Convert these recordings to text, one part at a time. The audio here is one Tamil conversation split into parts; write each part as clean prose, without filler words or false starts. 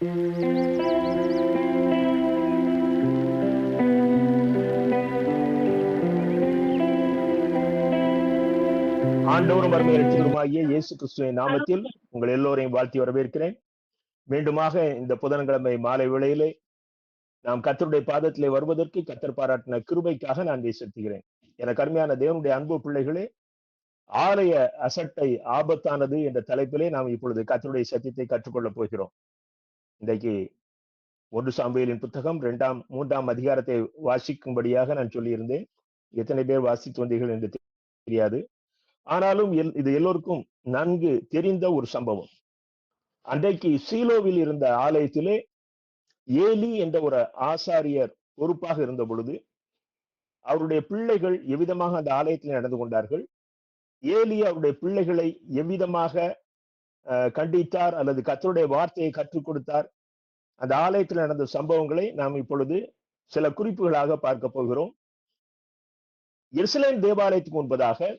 ஆண்டவரும் அருமை இரட்சகருமாகிய இயேசு கிறிஸ்துவின் நாமத்தில் உங்கள் எல்லோரையும் வாழ்த்தி வரவேற்கிறேன். மீண்டுமாக இந்த புதன்கிழமை மாலை வேளையிலே நாம் கர்த்தருடைய பாதத்திலே வருவதற்கு கர்த்தர் பாராட்டின கிருபைக்காக நான் செலுத்துகிறேன். எனக்கு அருமையான தேவனுடைய அன்பு பிள்ளைகளே, ஆலய அசட்டை ஆபத்தானது என்ற தலைப்பிலே நாம் இப்பொழுது கர்த்தருடைய சத்தியத்தை கற்றுக்கொள்ளப் போகிறோம். இன்றைக்கு 1 சாமுவேலின் புத்தகம் 3ஆம் அதிகாரத்தை வாசிக்கும்படியாக நான் சொல்லியிருந்தேன். எத்தனை பேர் வாசித்து வந்தீர்கள் என்று தெரியாது. ஆனாலும் இது எல்லோருக்கும் நன்கு தெரிந்த ஒரு சம்பவம். அன்றைக்கு சீலோவில் இருந்த ஆலயத்திலே ஏலி என்ற ஒரு ஆசாரியர் பொறுப்பாக இருந்த பொழுது அவருடைய பிள்ளைகள் எவ்விதமாக அந்த ஆலயத்தில் நடந்து கொண்டார்கள், ஏலி அவருடைய பிள்ளைகளை எவ்விதமாக கண்டித்தார் அல்லது கர்த்தருடைய வார்த்தையை கற்றுக் கொடுத்தார், அந்த ஆலயத்தில் நடந்த சம்பவங்களை நாம் இப்பொழுது சில குறிப்புகளாக பார்க்க போகிறோம். எருசலேம் தேவாலயத்துக்கு முன்பதாக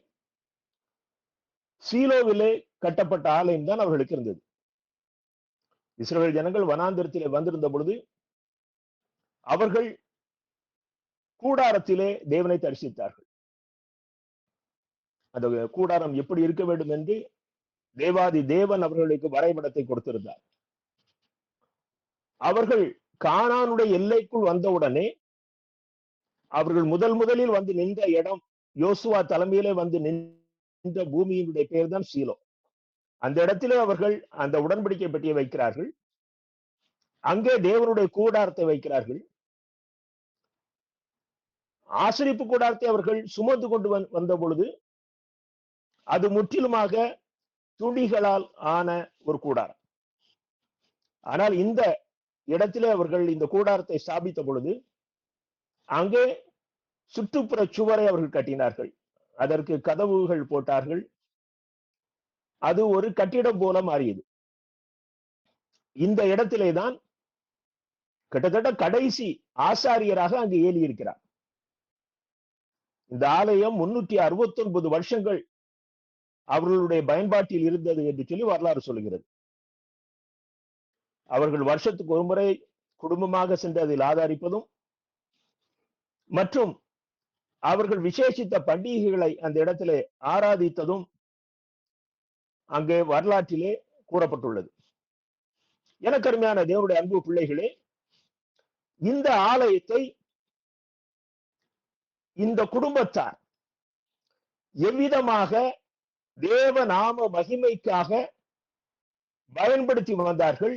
சீலோவிலே கட்டப்பட்ட ஆலயம் தான் அவர்களுக்கு இருந்தது. இஸ்ரவேல் ஜனங்கள் வனாந்திரத்திலே வந்திருந்த பொழுது அவர்கள் கூடாரத்திலே தேவனை தரிசித்தார்கள். அந்த கூடாரம் எப்படி இருக்க வேண்டும் என்று தேவாதி தேவன் அவர்களுக்கு வரைபடத்தை கொடுத்திருந்தார். அவர்கள் கானானுடைய எல்லைக்குள் வந்தவுடனே அவர்கள் முதலில் வந்து நின்ற இடம், யோசுவா தலைமையிலே வந்து நின்ற பூமியினுடைய பெயர் தான் சீலோ. அந்த இடத்திலே அவர்கள் அந்த உடன்படிக்கை பெட்டியை வைக்கிறார்கள். அங்கே தேவனுடைய கூடாரத்தை வைக்கிறார்கள். ஆசரிப்பு கூடாரத்தை அவர்கள் சுமந்து கொண்டு வந்த பொழுது அது முற்றிலுமாக துணிகளால் ஆன ஒரு கூடாரம். ஆனால் இந்த இடத்திலே அவர்கள் இந்த கூடாரத்தை ஸ்தாபித்த பொழுது அங்கே சுற்றுப்புற சுவரை அவர்கள் கட்டினார்கள். அதற்கு கதவுகள் போட்டார்கள். அது ஒரு கட்டிடம் போல மாறியது. இந்த இடத்திலே தான் கிட்டத்தட்ட கடைசி ஆசாரியராக அங்கு ஏலி இருக்கிறார். இந்த ஆலயம் 369 வருஷங்கள் அவர்களுடைய பயன்பாட்டில் இருந்தது என்று சொல்லி வரலாறு சொல்கிறது. அவர்கள் வருஷத்துக்கு ஒரு முறை குடும்பமாக சென்று அதில் ஆதரிப்பதும் மற்றும் அவர்கள் விசேஷித்த பண்டிகைகளை அந்த இடத்திலே ஆராதித்ததும் அங்கே வரலாற்றிலே கூறப்பட்டுள்ளது. எனக்கு அருமையான தேவனுடைய அன்பு பிள்ளைகளே, இந்த ஆலயத்தை இந்த குடும்பத்தார் எவ்விதமாக தேவ நாம மகிமைக்காக பயன்படுத்தி வந்தார்கள்,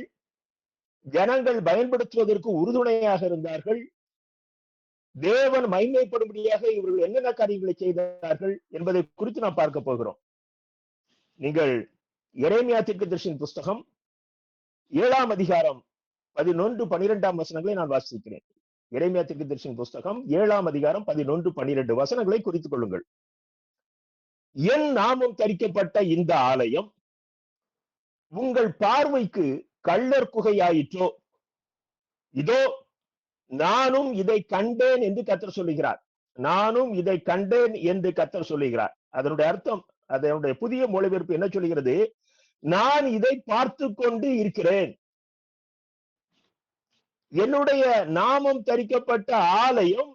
ஜனங்கள் பயன்படுத்துவதற்கு உறுதுணையாக இருந்தார்கள், தேவன் மகிமைப்படும்படியாக இவர்கள் என்னென்ன காரியங்களை செய்தார்கள் என்பதை குறித்து நாம் பார்க்க போகிறோம். நீங்கள் எரேமியா தீர்க்கதரிசியின் புஸ்தகம் 7ஆம் அதிகாரம் 11, 12 வசனங்களை நான் வாசிக்கிறேன். எரேமியா தீர்க்கதரிசியின் புஸ்தகம் 7ஆம் அதிகாரம் 11, 12 வசனங்களை குறித்துக் கொள்ளுங்கள். என் நாமம் தரிக்கப்பட்ட இந்த ஆலயம் உங்கள் பார்வைக்கு கள்ளர் குகையாயிற்றோ, இதோ நானும் இதை கண்டேன் என்று கர்த்தர் சொல்லுகிறார். நானும் இதை கண்டேன் என்று கர்த்தர் சொல்லுகிறார். அதனுடைய அர்த்தம், அதனுடைய புதிய மொழிபெயர்ப்பு என்ன சொல்கிறது? நான் இதை பார்த்து கொண்டு இருக்கிறேன். என்னுடைய நாமம் தரிக்கப்பட்ட ஆலயம்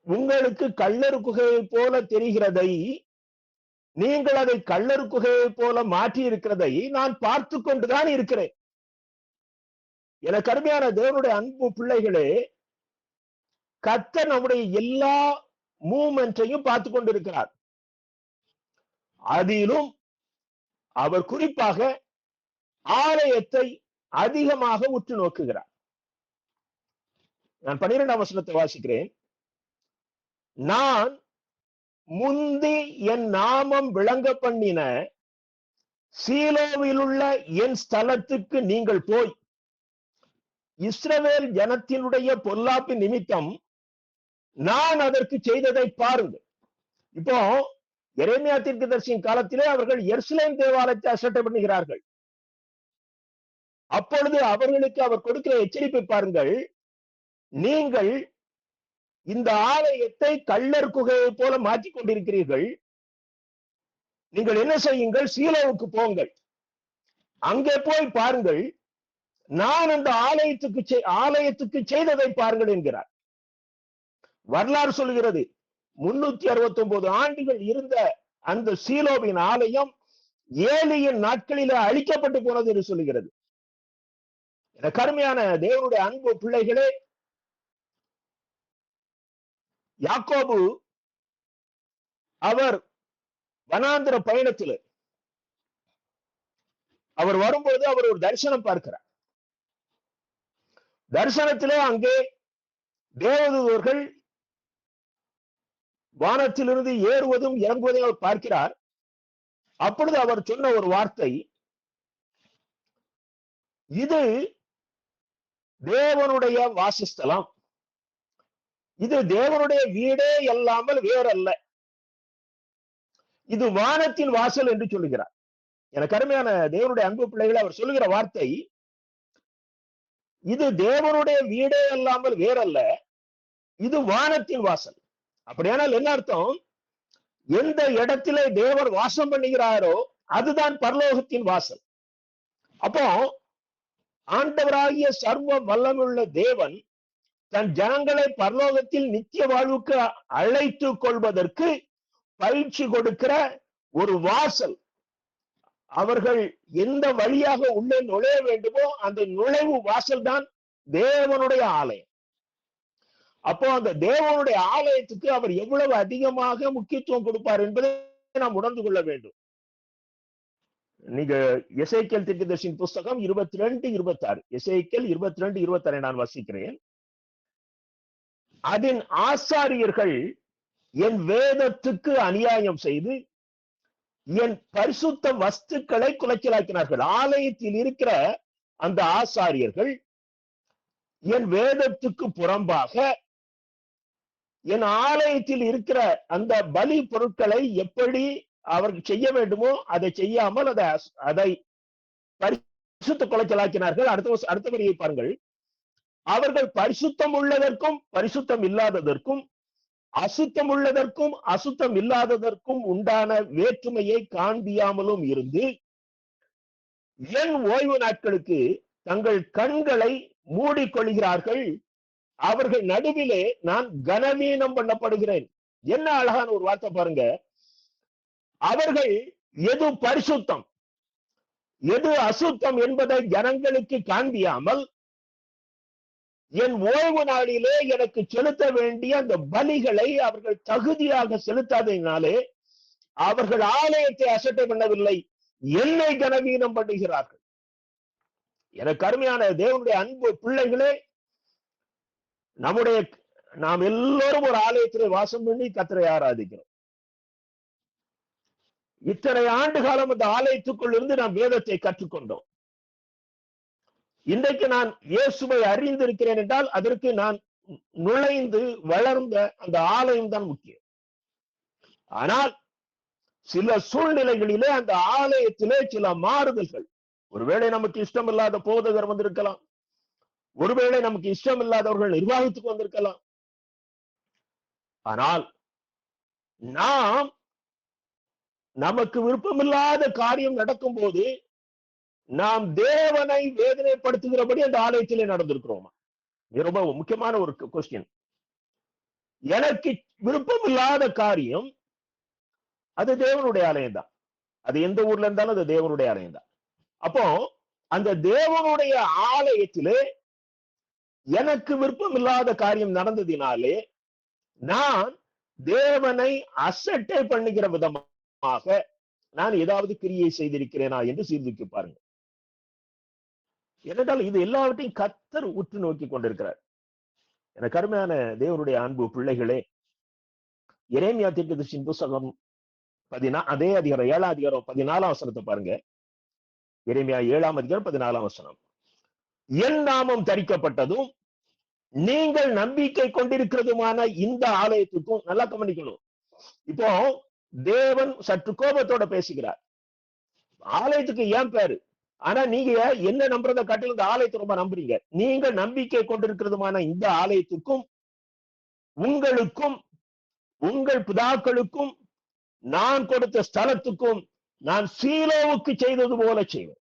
உங்களுக்கு கள்ளர் குகையை போல தெரிகிறதை, நீங்கள் அதை கள்ளர் குகையை போல மாற்றி இருக்கிறதை நான் பார்த்து கொண்டுதான் இருக்கிறேன். எனக்கு அருமையான தேவனுடைய அன்பு பிள்ளைகளே, கர்த்தர் நம்முடைய எல்லா மூவ்மெண்ட்டையும் பார்த்து கொண்டிருக்கிறார். அதிலும் அவர் குறிப்பாக ஆலயத்தை அதிகமாக உற்று நோக்குகிறார். நான் 12ஆம் வசனத்தை வாசிக்கிறேன். நான் முந்தி என் நாமம் விளங்க பண்ணின சீலோவில் உள்ள என் ஸ்தலத்துக்கு நீங்கள் போய் இஸ்ரவேல் ஜனத்தினுடைய பொல்லாப்பு நிமித்தம் நான் அதற்கு செய்ததை பாருங்கள். இப்போ எரேமியா தீர்க்கதரிசியின் காலத்திலே அவர்கள் எருசலேம் தேவாலயத்தை அசட்டை பண்ணுகிறார்கள். அப்பொழுது அவர்களுக்கு அவர் கொடுக்கிற எச்சரிப்பை பாருங்கள். நீங்கள் இந்த ஆலயத்தை கள்ளர் குகையை போல மாற்றிக் கொண்டிருக்கிறீர்கள். நீங்கள் என்ன செய்யுங்கள்? சீலோவுக்கு போங்கள். அங்கே போய் பாருங்கள். நான் அந்த ஆலயத்துக்கு செய்ததை பாருங்கள் என்கிறார். வரலாறு சொல்கிறது 369 ஆண்டுகள் இருந்த அந்த சீலோவின் ஆலயம் ஏலியின் நாட்களில் அழிக்கப்பட்டு போனது என்று சொல்லுகிறது. கருமையான தேவனுடைய அன்பு பிள்ளைகளே, யாக்கோபு அவர் வனாந்திர பயணத்தில் அவர் வரும்போது அவர் ஒரு தரிசனம் பார்க்கிறார். தரிசனத்திலே அங்கே தேவதூதர்கள் வானத்திலிருந்து ஏறுவதும் இறங்குவதையும் அவர் பார்க்கிறார். அப்பொழுது அவர் சொன்ன ஒரு வார்த்தை, இது தேவனுடைய வாசஸ்தலம், இது தேவனுடைய வீடே அல்லாமல் வேறல்ல, இது வானத்தின் வாசல் என்று சொல்லுகிறார். எனக்கு அருமையான தேவனுடைய அன்பு பிள்ளைகளை, அவர் சொல்லுகிற வார்த்தை, இது தேவனுடைய வீடே அல்லாமல் வேறல்ல, இது வானத்தின் வாசல். அப்படியானால் என்ன அர்த்தம்? எந்த இடத்திலே தேவர் வாசம் பண்ணுகிறாரோ அதுதான் பரலோகத்தின் வாசல். அப்போ ஆண்டவராகிய சர்வ வல்லமுள்ள தேவன் தன் ஜனங்களை பரலோகத்தில் நித்திய வாழ்வுக்கு அழைத்து கொள்வதற்கு பயிற்சி கொடுக்கிற ஒரு வாசல். அவர்கள் எந்த வழியாக உள்ளே நுழைய வேண்டுமோ அந்த நுழைவு வாசல் தான் தேவனுடைய ஆலயம். அப்போ அந்த தேவனுடைய ஆலயத்துக்கு அவர் எவ்வளவு அதிகமாக முக்கியத்துவம் கொடுப்பார் என்பதை நாம் உணர்ந்து கொள்ள வேண்டும். நீங்க எசேக்கியேல் தீர்க்கதரிசியின் புஸ்தகம் 22:26, எசேக்கியேல் 22:26 நான் வாசிக்கிறேன். அதன் ஆசாரியர்கள் என் வேதத்துக்கு அநியாயம் செய்து என் பரிசுத்த வஸ்துக்களை குலைச்சலாக்கினார்கள். ஆலயத்தில் இருக்கிற அந்த ஆசாரியர்கள் என் வேதத்துக்கு புறம்பாக என் ஆலயத்தில் இருக்கிற அந்த பலி பொருட்களை எப்படி அவர்கள் செய்ய வேண்டுமோ அதை செய்யாமல் அதை பரிசுத்த குலைச்சலாக்கினார்கள். அடுத்த வரியை பாருங்கள். அவர்கள் பரிசுத்தம் உள்ளதற்கும் பரிசுத்தம் இல்லாததற்கும் அசுத்தம் உள்ளதற்கும் அசுத்தம் இல்லாததற்கும் உண்டான வேற்றுமையை காண்பியாமலும் இருந்து என் ஓய்வு நாட்களுக்கு தங்கள் கண்களை மூடிக்கொள்கிறார்கள். அவர்கள் நடுவிலே நான் கனவீனம் பண்ணப்படுகிறேன். என்ன அழகான ஒரு வார்த்தை பாருங்க. அவர்கள் எது பரிசுத்தம் எது அசுத்தம் என்பதை ஜனங்களுக்கு காண்பியாமல் என் ஓய்வு நாளிலே எனக்கு செலுத்த வேண்டிய அந்த பலிகளை அவர்கள் தகுதியாக செலுத்தாததினாலே அவர்கள் ஆலயத்தை அசட்டை பண்ணவில்லை, என்னை கனவீனம் பண்ணுகிறார்கள். எனக்கு அருமையான தேவனுடைய அன்பு பிள்ளைகளே, நாம் எல்லோரும் ஒரு ஆலயத்திலே வாசம் பண்ணி கர்த்தரை ஆராதிக்கிறோம். இத்தனை ஆண்டு காலம் அந்த ஆலயத்துக்குள் இருந்து நாம் வேதத்தை கற்றுக்கொண்டோம். இன்றைக்கு நான் இயேசுவை அறிந்திருக்கிறேன் என்றால் அதற்கு நான் நுழைந்து வளர்ந்த அந்த ஆலயம் தான் முக்கியம். ஆனால் சில சூழ்நிலைகளிலே அந்த ஆலயத்திலே சில மாறுதல்கள், ஒருவேளை நமக்கு இஷ்டம் இல்லாத போதகர் வந்திருக்கலாம், ஒருவேளை நமக்கு இஷ்டம் இல்லாதவர்கள் நிர்வாகத்துக்கு வந்திருக்கலாம். ஆனால் நாம் நமக்கு விருப்பமில்லாத காரியம் நடக்கும் போது நாம் தேவனை வேதனைப்படுத்துகிறபடி அந்த ஆலயத்திலே நடந்திருக்கிறோமா? ரொம்ப முக்கியமான ஒரு கொஸ்டின். எனக்கு விருப்பமில்லாத காரியம் அது தேவனுடைய ஆலயம் தான். அது எந்த ஊர்ல இருந்தாலும் அது தேவனுடைய ஆலயம் தான். அப்போ அந்த தேவனுடைய ஆலயத்திலே எனக்கு விருப்பமில்லாத காரியம் நடந்ததினாலே நான் தேவனை அசட்டை பண்ணுகிற விதமாக நான் ஏதாவது கிரியை செய்திருக்கிறேனா என்று சீர்தூக்கி பாருங்க. ஏனென்றால் இது எல்லாவற்றையும் கர்த்தர் உற்று நோக்கி கொண்டிருக்கிறார். எனக்கு அருமையான தேவனுடைய அன்பு பிள்ளைகளே, எரேமியா தீர்க்கதரிசியின் புத்தகம் அதே அதிகாரம் 7ஆம் அதிகாரம் 14ஆம் வசனத்தை பாருங்க. எரேமியா 7ஆம் அதிகாரம் 14ஆம் வசனம். என் நாமம் தரிக்கப்பட்டதும் நீங்கள் நம்பிக்கை கொண்டிருக்கிறதுமான இந்த ஆலயத்துக்கும், நல்லா கவனிக்கணும், இப்போ தேவன் சற்று கோபத்தோட பேசுகிறார். ஆலயத்துக்கு ஏன் பேரு? ஆனா நீங்க என்ன நம்புறதை காட்டிலும் இந்த ஆலயத்தை ரொம்ப நம்புறீங்க. நீங்கள் நம்பிக்கை கொண்டிருக்கிறதுமான இந்த ஆலயத்துக்கும் உங்களுக்கும் உங்கள் பிதாக்களுக்கும் நான் கொடுத்த ஸ்தலத்துக்கும் நான் சீலோவுக்கு செய்தது போல செய்வேன்.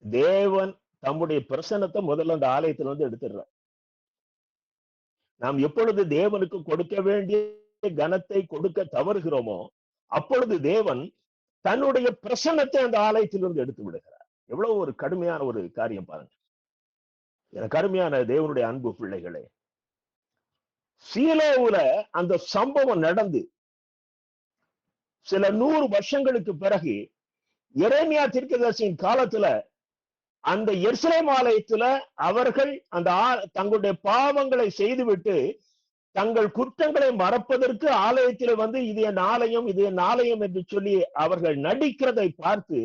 தேவன் தம்முடைய பிரசன்னத்தை முதல்ல அந்த ஆலயத்துல வந்து எடுத்துடுறார். நாம் எப்பொழுது தேவனுக்கு கொடுக்க வேண்டிய கனத்தை கொடுக்க தவறுகிறோமோ அப்பொழுது தேவன் தன்னுடைய பிரசன்னத்தை அந்த ஆலயத்திலிருந்து எடுத்து விடுகிறார். எவ்வளவு ஒரு கடுமையான ஒரு காரியம் பாருங்க. எனக்கு அருமையான தேவனுடைய அன்பு பிள்ளைகளே, சீலோவுல அந்த சம்பவம் நடந்து சில 100 வருஷங்களுக்கு பிறகு எரேமியா தீர்க்கதரிசியின் காலத்துல அந்த எருசலேம் ஆலயத்துல அவர்கள் அந்த தங்களுடைய பாவங்களை செய்துவிட்டு தங்கள் குற்றங்களை மறப்பதற்கு ஆலயத்தில் வந்து இது என் ஆலயம், இது என் ஆலயம் என்று சொல்லி அவர்கள் நடிக்கிறதை பார்த்து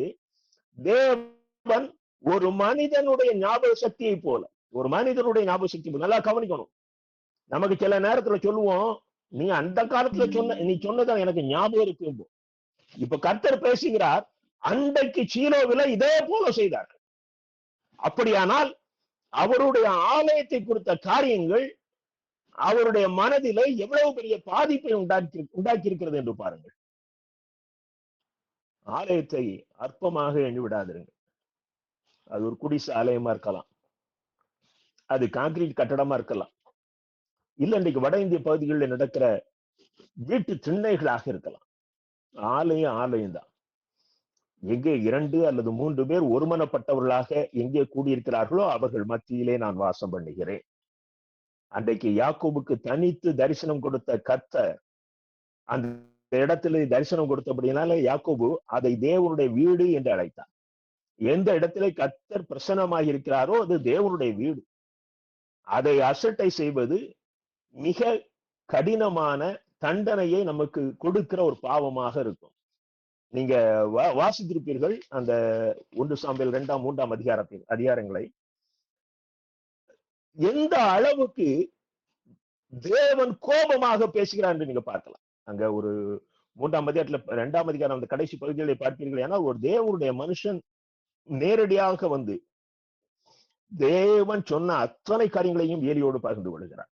தேவன் ஒரு மனிதனுடைய ஞாபக சக்தியை போல, ஒரு மனிதனுடைய ஞாபக சக்தி நல்லா கவனிக்கணும். நமக்கு சில நேரத்துல சொல்லுவோம், நீ அந்த காலத்துல நீ சொன்னதான் எனக்கு ஞாபகம் இருக்கு. இப்ப கர்த்தர் பேசுகிறார், அன்றைக்கு சீலோவில இதே போல செய்தார்கள். அப்படியானால் அவருடைய ஆலயத்தை குறித்த காரியங்கள் அவருடைய மனதிலே எவ்வளவு பெரிய பாதிப்பை உண்டாக்கி இருக்கிறது என்று பாருங்கள். ஆலயத்தை அற்பமாக எண்ணிவிடாதிருங்கள். அது ஒரு குடிசை ஆலயமா இருக்கலாம், அது கான்கிரீட் கட்டடமா இருக்கலாம், இல்ல இன்றைக்கு வட இந்திய பகுதிகளில் நடக்கிற வீட்டு திண்ணைகளாக இருக்கலாம். ஆலயம் ஆலயம்தான். எங்கே 2 அல்லது 3 பேர் ஒருமனப்பட்டவர்களாக எங்கே கூடியிருக்கிறார்களோ அவர்கள் மத்தியிலே நான் வாசம் பண்ணுகிறேன். அன்றைக்கு யாக்கோபுக்கு தனித்து தரிசனம் கொடுத்த கர்த்தர் அந்த இடத்துல தரிசனம் கொடுத்தபடினால யாக்கோபு அதை தேவனுடைய வீடு என்று அழைத்தார். எந்த இடத்துல கர்த்தர் பிரசன்னமாக இருக்கிறாரோ அது தேவனுடைய வீடு. அதை அசட்டை செய்வது மிக கடினமான தண்டனையை நமக்கு கொடுக்கிற ஒரு பாவமாக இருக்கும். நீங்க வாசித்திருப்பீர்கள் அந்த 1 சாமுவேல் 2ஆம் 3ஆம் அதிகாரங்களை. எந்த அளவுக்கு தேவன் கோபமாக பேசுகிறார் என்று நீங்க பார்க்கலாம். அங்க ஒரு 3ஆம் அதிகாரத்துல 2ஆம் அதிகாரம் அந்த கடைசி பகுதிகளை பார்ப்பீர்கள். ஏன்னா ஒரு தேவனுடைய மனுஷன் நேரடியாக வந்து தேவன் சொன்ன அத்தனை காரியங்களையும் ஏலியோடு பகிர்ந்து கொள்கிறார்.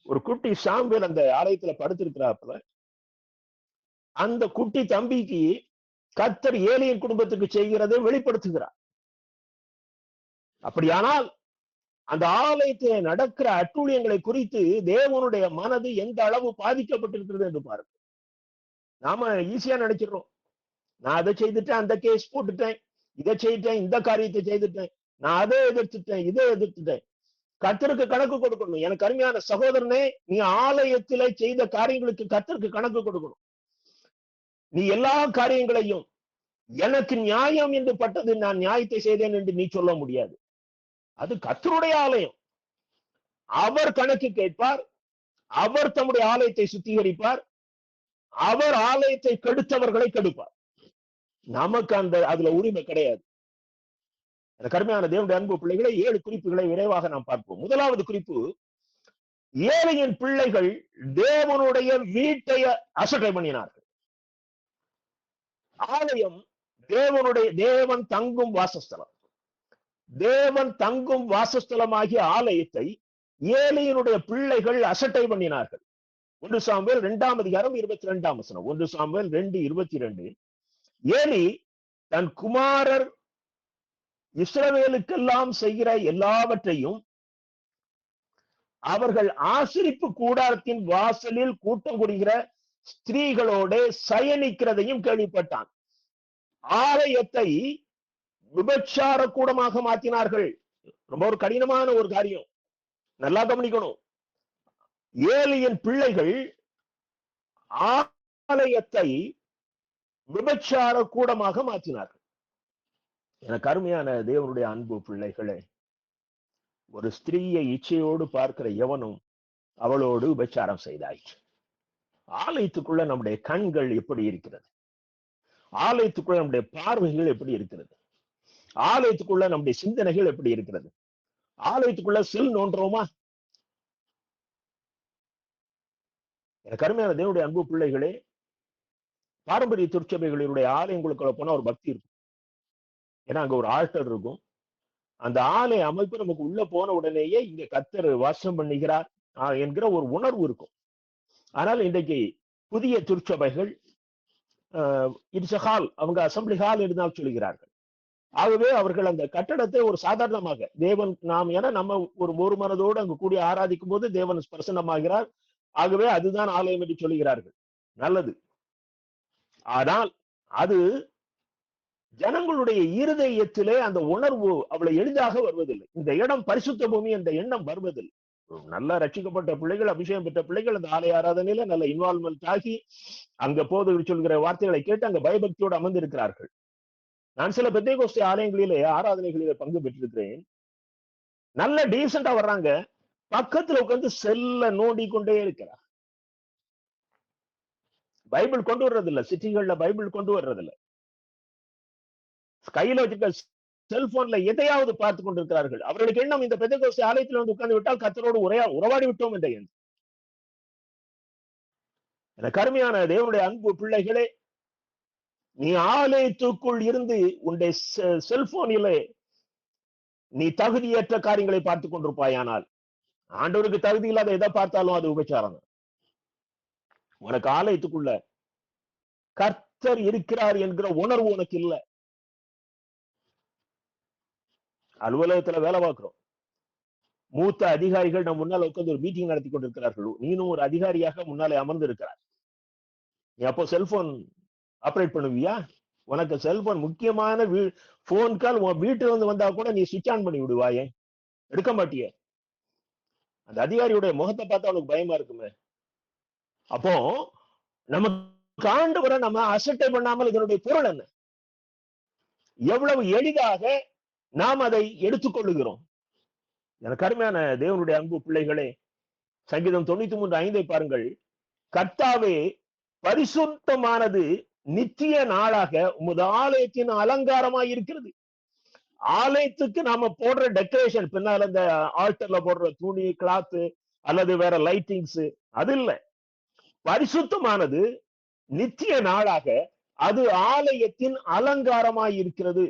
ஒரு குட்டி சாம்பேல் அந்த ஆலயத்துல படுத்திருக்கிறாப்புல, அந்த குட்டி தம்பிக்கு கர்த்தர் ஏலியின் குடும்பத்துக்கு செய்கிறதை வெளிப்படுத்துகிறார். அப்படியானால் அந்த ஆலயத்தில் நடக்கிற அட்டூழியங்களை குறித்து தேவனுடைய மனது எந்த அளவு பாதிக்கப்பட்டிருக்கிறது என்று பாருங்க. நாம ஈஸியா நினைச்சிடறோம், நான் அதை செய்துட்டேன், அந்த கேஸ் போட்டுட்டேன், இதை செய்துட்டேன், இந்த காரியத்தை செய்துட்டேன், நான் அதை எதிர்த்துட்டேன், இதை எதிர்த்துட்டேன். கர்த்தருக்கு கணக்கு கொடுக்கணும். எனக்கு அருமையான சகோதரனே, நீ ஆலயத்திலே செய்த காரியங்களுக்கு கர்த்தருக்கு கணக்கு கொடுக்கணும். நீ எல்லா காரியங்களையும் எனக்கு நியாயம் என்று பட்டது நான் நியாயத்தை செய்தேன் என்று நீ சொல்ல முடியாது. அது கர்த்தருடைய ஆலயம். அவர் கணக்கு கேட்பார், அவர் தம்முடைய ஆலயத்தை சுத்திகரிப்பார், அவர் ஆலயத்தை கெடுத்தவர்களை கெடுப்பார். நமக்கு அதுல உரிமை கிடையாது. கருமையான தேவனுடைய அன்பு பிள்ளைகளை 7 குறிப்புகளை விரைவாக நாம் பார்ப்போம். முதலாவது குறிப்பு, ஏழையின் பிள்ளைகள் தேவனுடைய வீட்டை அசட்டை பண்ணினார்கள். ஆலயம் தேவன் தங்கும் வாசஸ்தலம். தேவன் தங்கும் வாசஸ்தலமாகிய ஆலயத்தை ஏழையினுடைய பிள்ளைகள் அசட்டை பண்ணினார்கள். 1 சாமுவேல் 2ஆம் அதிகாரம் 22ஆம் வசனம். 1 சாமுவேல் 2:22. ஏலி தன் குமாரர் இஸ்ரவேலுக்கெல்லாம் செய்கிற எல்லாவற்றையும் அவர்கள் ஆசரிப்பு கூடாரத்தின் வாசலில் கூட்டம் கூடுகிற ஸ்திரீகளோட சயனிக்கிறதையும் கேள்விப்பட்டான். ஆலயத்தை விபச்சார கூடமாக மாற்றினார்கள். ரொம்ப ஒரு கடினமான ஒரு காரியம், நல்லா கவனிக்கணும். ஏலியின் பிள்ளைகள் ஆலயத்தை விபச்சார கூடமாக மாற்றினார்கள். எனக்கு அருமையான தேவனுடைய அன்பு பிள்ளைகளே, ஒரு ஸ்திரீயை இச்சையோடு பார்க்கிற எவனும் அவளோடு விபச்சாரம் செய்தாயிற்று. ஆலயத்துக்குள்ள நம்முடைய கண்கள் எப்படி இருக்கிறது? ஆலயத்துக்குள்ள நம்முடைய பார்வைகள் எப்படி இருக்கிறது? ஆலயத்துக்குள்ள நம்முடைய சிந்தனைகள் எப்படி இருக்கிறது? ஆலயத்துக்குள்ள செல் நோன்றோமா? எனக்கு அருமையான தேவனுடைய அன்பு பிள்ளைகளே, பாரம்பரிய திருச்சபைகளுடைய ஆலயங்களுக்குள்ள போனா ஒரு பக்தி இருக்கும். ஏன்னா அங்க ஒரு ஆல்டர் இருக்கும். அந்த ஆலய அமைப்பு நமக்கு உள்ள போன உடனேயே இங்க கர்த்தர் வாசம் பண்ணுகிறார் என்கிற ஒரு உணர்வு இருக்கும். ஆனால் இன்றைக்கு புதிய திருச்சபைகள் இட்ஸ் ஹால், அவங்க அசம்பிளி ஹால் இருந்தால் சொல்லுகிறார்கள். ஆகவே அவர்கள் அந்த கட்டடத்தை ஒரு சாதாரணமாக தேவன் நாம் என நம்ம ஒரு மனதோடு அங்கு கூடி ஆராதிக்கும் போது தேவன் பிரசன்னமாகிறார். ஆகவே அதுதான் ஆலயம் என்று சொல்லுகிறார்கள். நல்லது. ஆனால் அது ஜனங்களுடைய இருதயத்திலே அந்த உணர்வு அவ்வளவு எளிதாக வருவதில்லை. இந்த இடம் பரிசுத்த பூமி என்ற எண்ணம் வருவதில்லை. நல்லா ரட்சிக்கப்பட்ட பிள்ளைகள், அபிஷேகம் பெற்ற பிள்ளைகள் அந்த ஆலய ஆராதனையில நல்ல இன்வால்வ்மெண்ட் ஆகி அங்க போது சொல்கிற வார்த்தைகளை கேட்டு அங்க பயபக்தியோடு அமர்ந்திருக்கிறார்கள். நான் சில பெந்தேகோஸ்தே ஆலயங்களிலே ஆராதனைகளிலே பங்கு பெற்றிருக்கிறேன். நல்ல டீசெண்டா வர்றாங்க, பக்கத்துல உட்கார்ந்து செல்ல நோண்டி கொண்டே இருக்கிறார். பைபிள் கொண்டு வர்றது இல்ல, சிட்டிகள்ல பைபிள் கொண்டு வர்றது இல்ல, கையில வச்சிருக்க செல்போன்ல எதையாவது பார்த்து கொண்டிருக்கிறார்கள். அவர்களுக்கு எண்ணம் இந்த பெந்தேகோஸ்தே ஆலயத்தில் வந்து உட்கார்ந்து விட்டால் கர்த்தரோடு உறவாடி விட்டோம் என்ற எண்ணம். கருமையான தேவனுடைய அன்பு பிள்ளைகளே, நீ ஆலயத்துக்குள் இருந்து உன்னுடைய செல்போனிலே நீ தகுதியற்ற காரியங்களை பார்த்துக் கொண்டிருப்பாயானால், ஆண்டவருக்கு தகுதி இல்லாத எதை பார்த்தாலும் அது உபச்சாரம். உனக்கு ஆலயத்துக்குள்ள கர்த்தர் இருக்கிறார் என்கிற உணர்வு உனக்கு இல்ல. அலுவலகத்துல வேலை பார்க்கிறோம், மூத்த அதிகாரிகள் நம்ம முன்னால உட்கார்ந்து ஒரு மீட்டிங் நடத்தி கொண்டிருக்கிறார்கள். நீனும் ஒரு அதிகாரியாக முன்னாலே அமர்ந்து இருக்கிறார். நீ அப்போ செல்போன் ஆபரேட் பண்ணுவியா? உனக்கு செல்போன் முக்கியமான போன் கால் உன் வீட்டுல வந்து வந்தா கூட நீ சுவிட்ச் ஆன் பண்ணி விடுவாயே, எடுக்க மாட்டிய. அந்த அதிகாரியுடைய முகத்தை பார்த்தா அவனுக்கு பயமா இருக்குமே. அப்போ நமக்கு ஆண்டவரை நம்ம அசட்டை பண்ணாமல் இதனுடைய பொருள் என்ன? எவ்வளவு எளிதாக நாம் அதை எடுத்துக்கொள்ளுகிறோம். எனக்கு அருமையான தேவனுடைய அன்பு பிள்ளைகளே, சங்கீதம் 93:5 பாருங்கள். கர்த்தாவே, பரிசுத்தமானது நித்திய நாளாக உமது ஆலயத்தின் அலங்காரமாய் இருக்கிறது. ஆலயத்துக்கு நாம போடுற டெக்கரேஷன், பின்னால இந்த ஆல்டர்ல போடுற துணி, கிளாத் அல்லது வேற லைட்டிங்ஸ், அது இல்ல. பரிசுத்தமானது நித்திய நாளாக அது ஆலயத்தின் அலங்காரமாய் இருக்கிறது.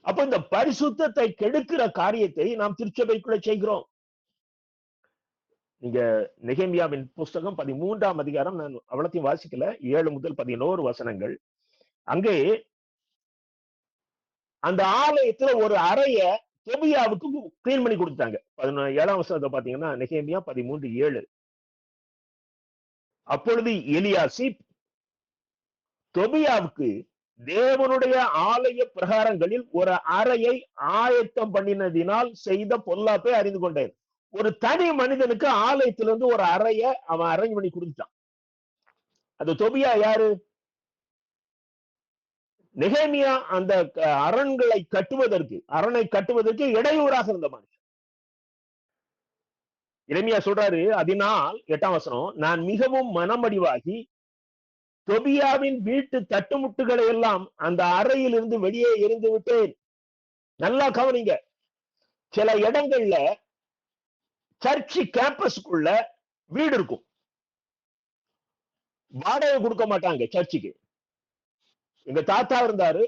அப்ப இந்த பரிசுத்தத்தை கெடுக்கிற காரியத்தை நாம் திருச்சபைக்குள்ள செய்கிறோம். நீங்க நெகேமியாவின் புஸ்தகம் 13ஆம் அதிகாரம், நான் அவ்வளத்தையும் வாசிக்கல, 7 முதல் 11 வசனங்கள். அங்கே அந்த ஆலயத்துல ஒரு அறைய தொபியாவுக்கு கிளீன் பண்ணி கொடுத்தாங்க. 17ஆம் வசனத்தை பாத்தீங்கன்னா நெகேமியா 13:7. அப்பொழுது எலியாசிப் தொபியாவுக்கு தேவனுடைய ஆலய பிரகாரங்களில் ஒரு அறையை ஆயத்தம் பண்ணினதினால் செய்த பொல்லாப்பை அறிந்து கொண்டேன். ஒரு தனி மனிதனுக்கு ஆலயத்திலிருந்து ஒரு அறைய அவன் அரேஞ்ச் பண்ணி கொடுத்தான். அது தொபியா யாரு? நெகேமியா அந்த அரண்களை கட்டுவதற்கு, அரணை கட்டுவதற்கு இடையூறாக இருந்த மனுஷன். எரேமியா சொல்றாரு, அதனால் 8ஆம் வசனம், நான் மிகவும் மனமடிவாகி தொபியாவின் வீட்டு தட்டுமுட்டுகளை எல்லாம் அந்த அறையில் இருந்து வெளியே எரிந்து விட்டேன். நல்லா கவனிங்க, சில இடங்கள்ல சர்ச்சு கேம்பஸ்க்குள்ள வீடு இருக்கும், வாடகை கொடுக்க மாட்டாங்க சர்ச்சுக்கு. எங்க தாத்தா இருந்தாரு,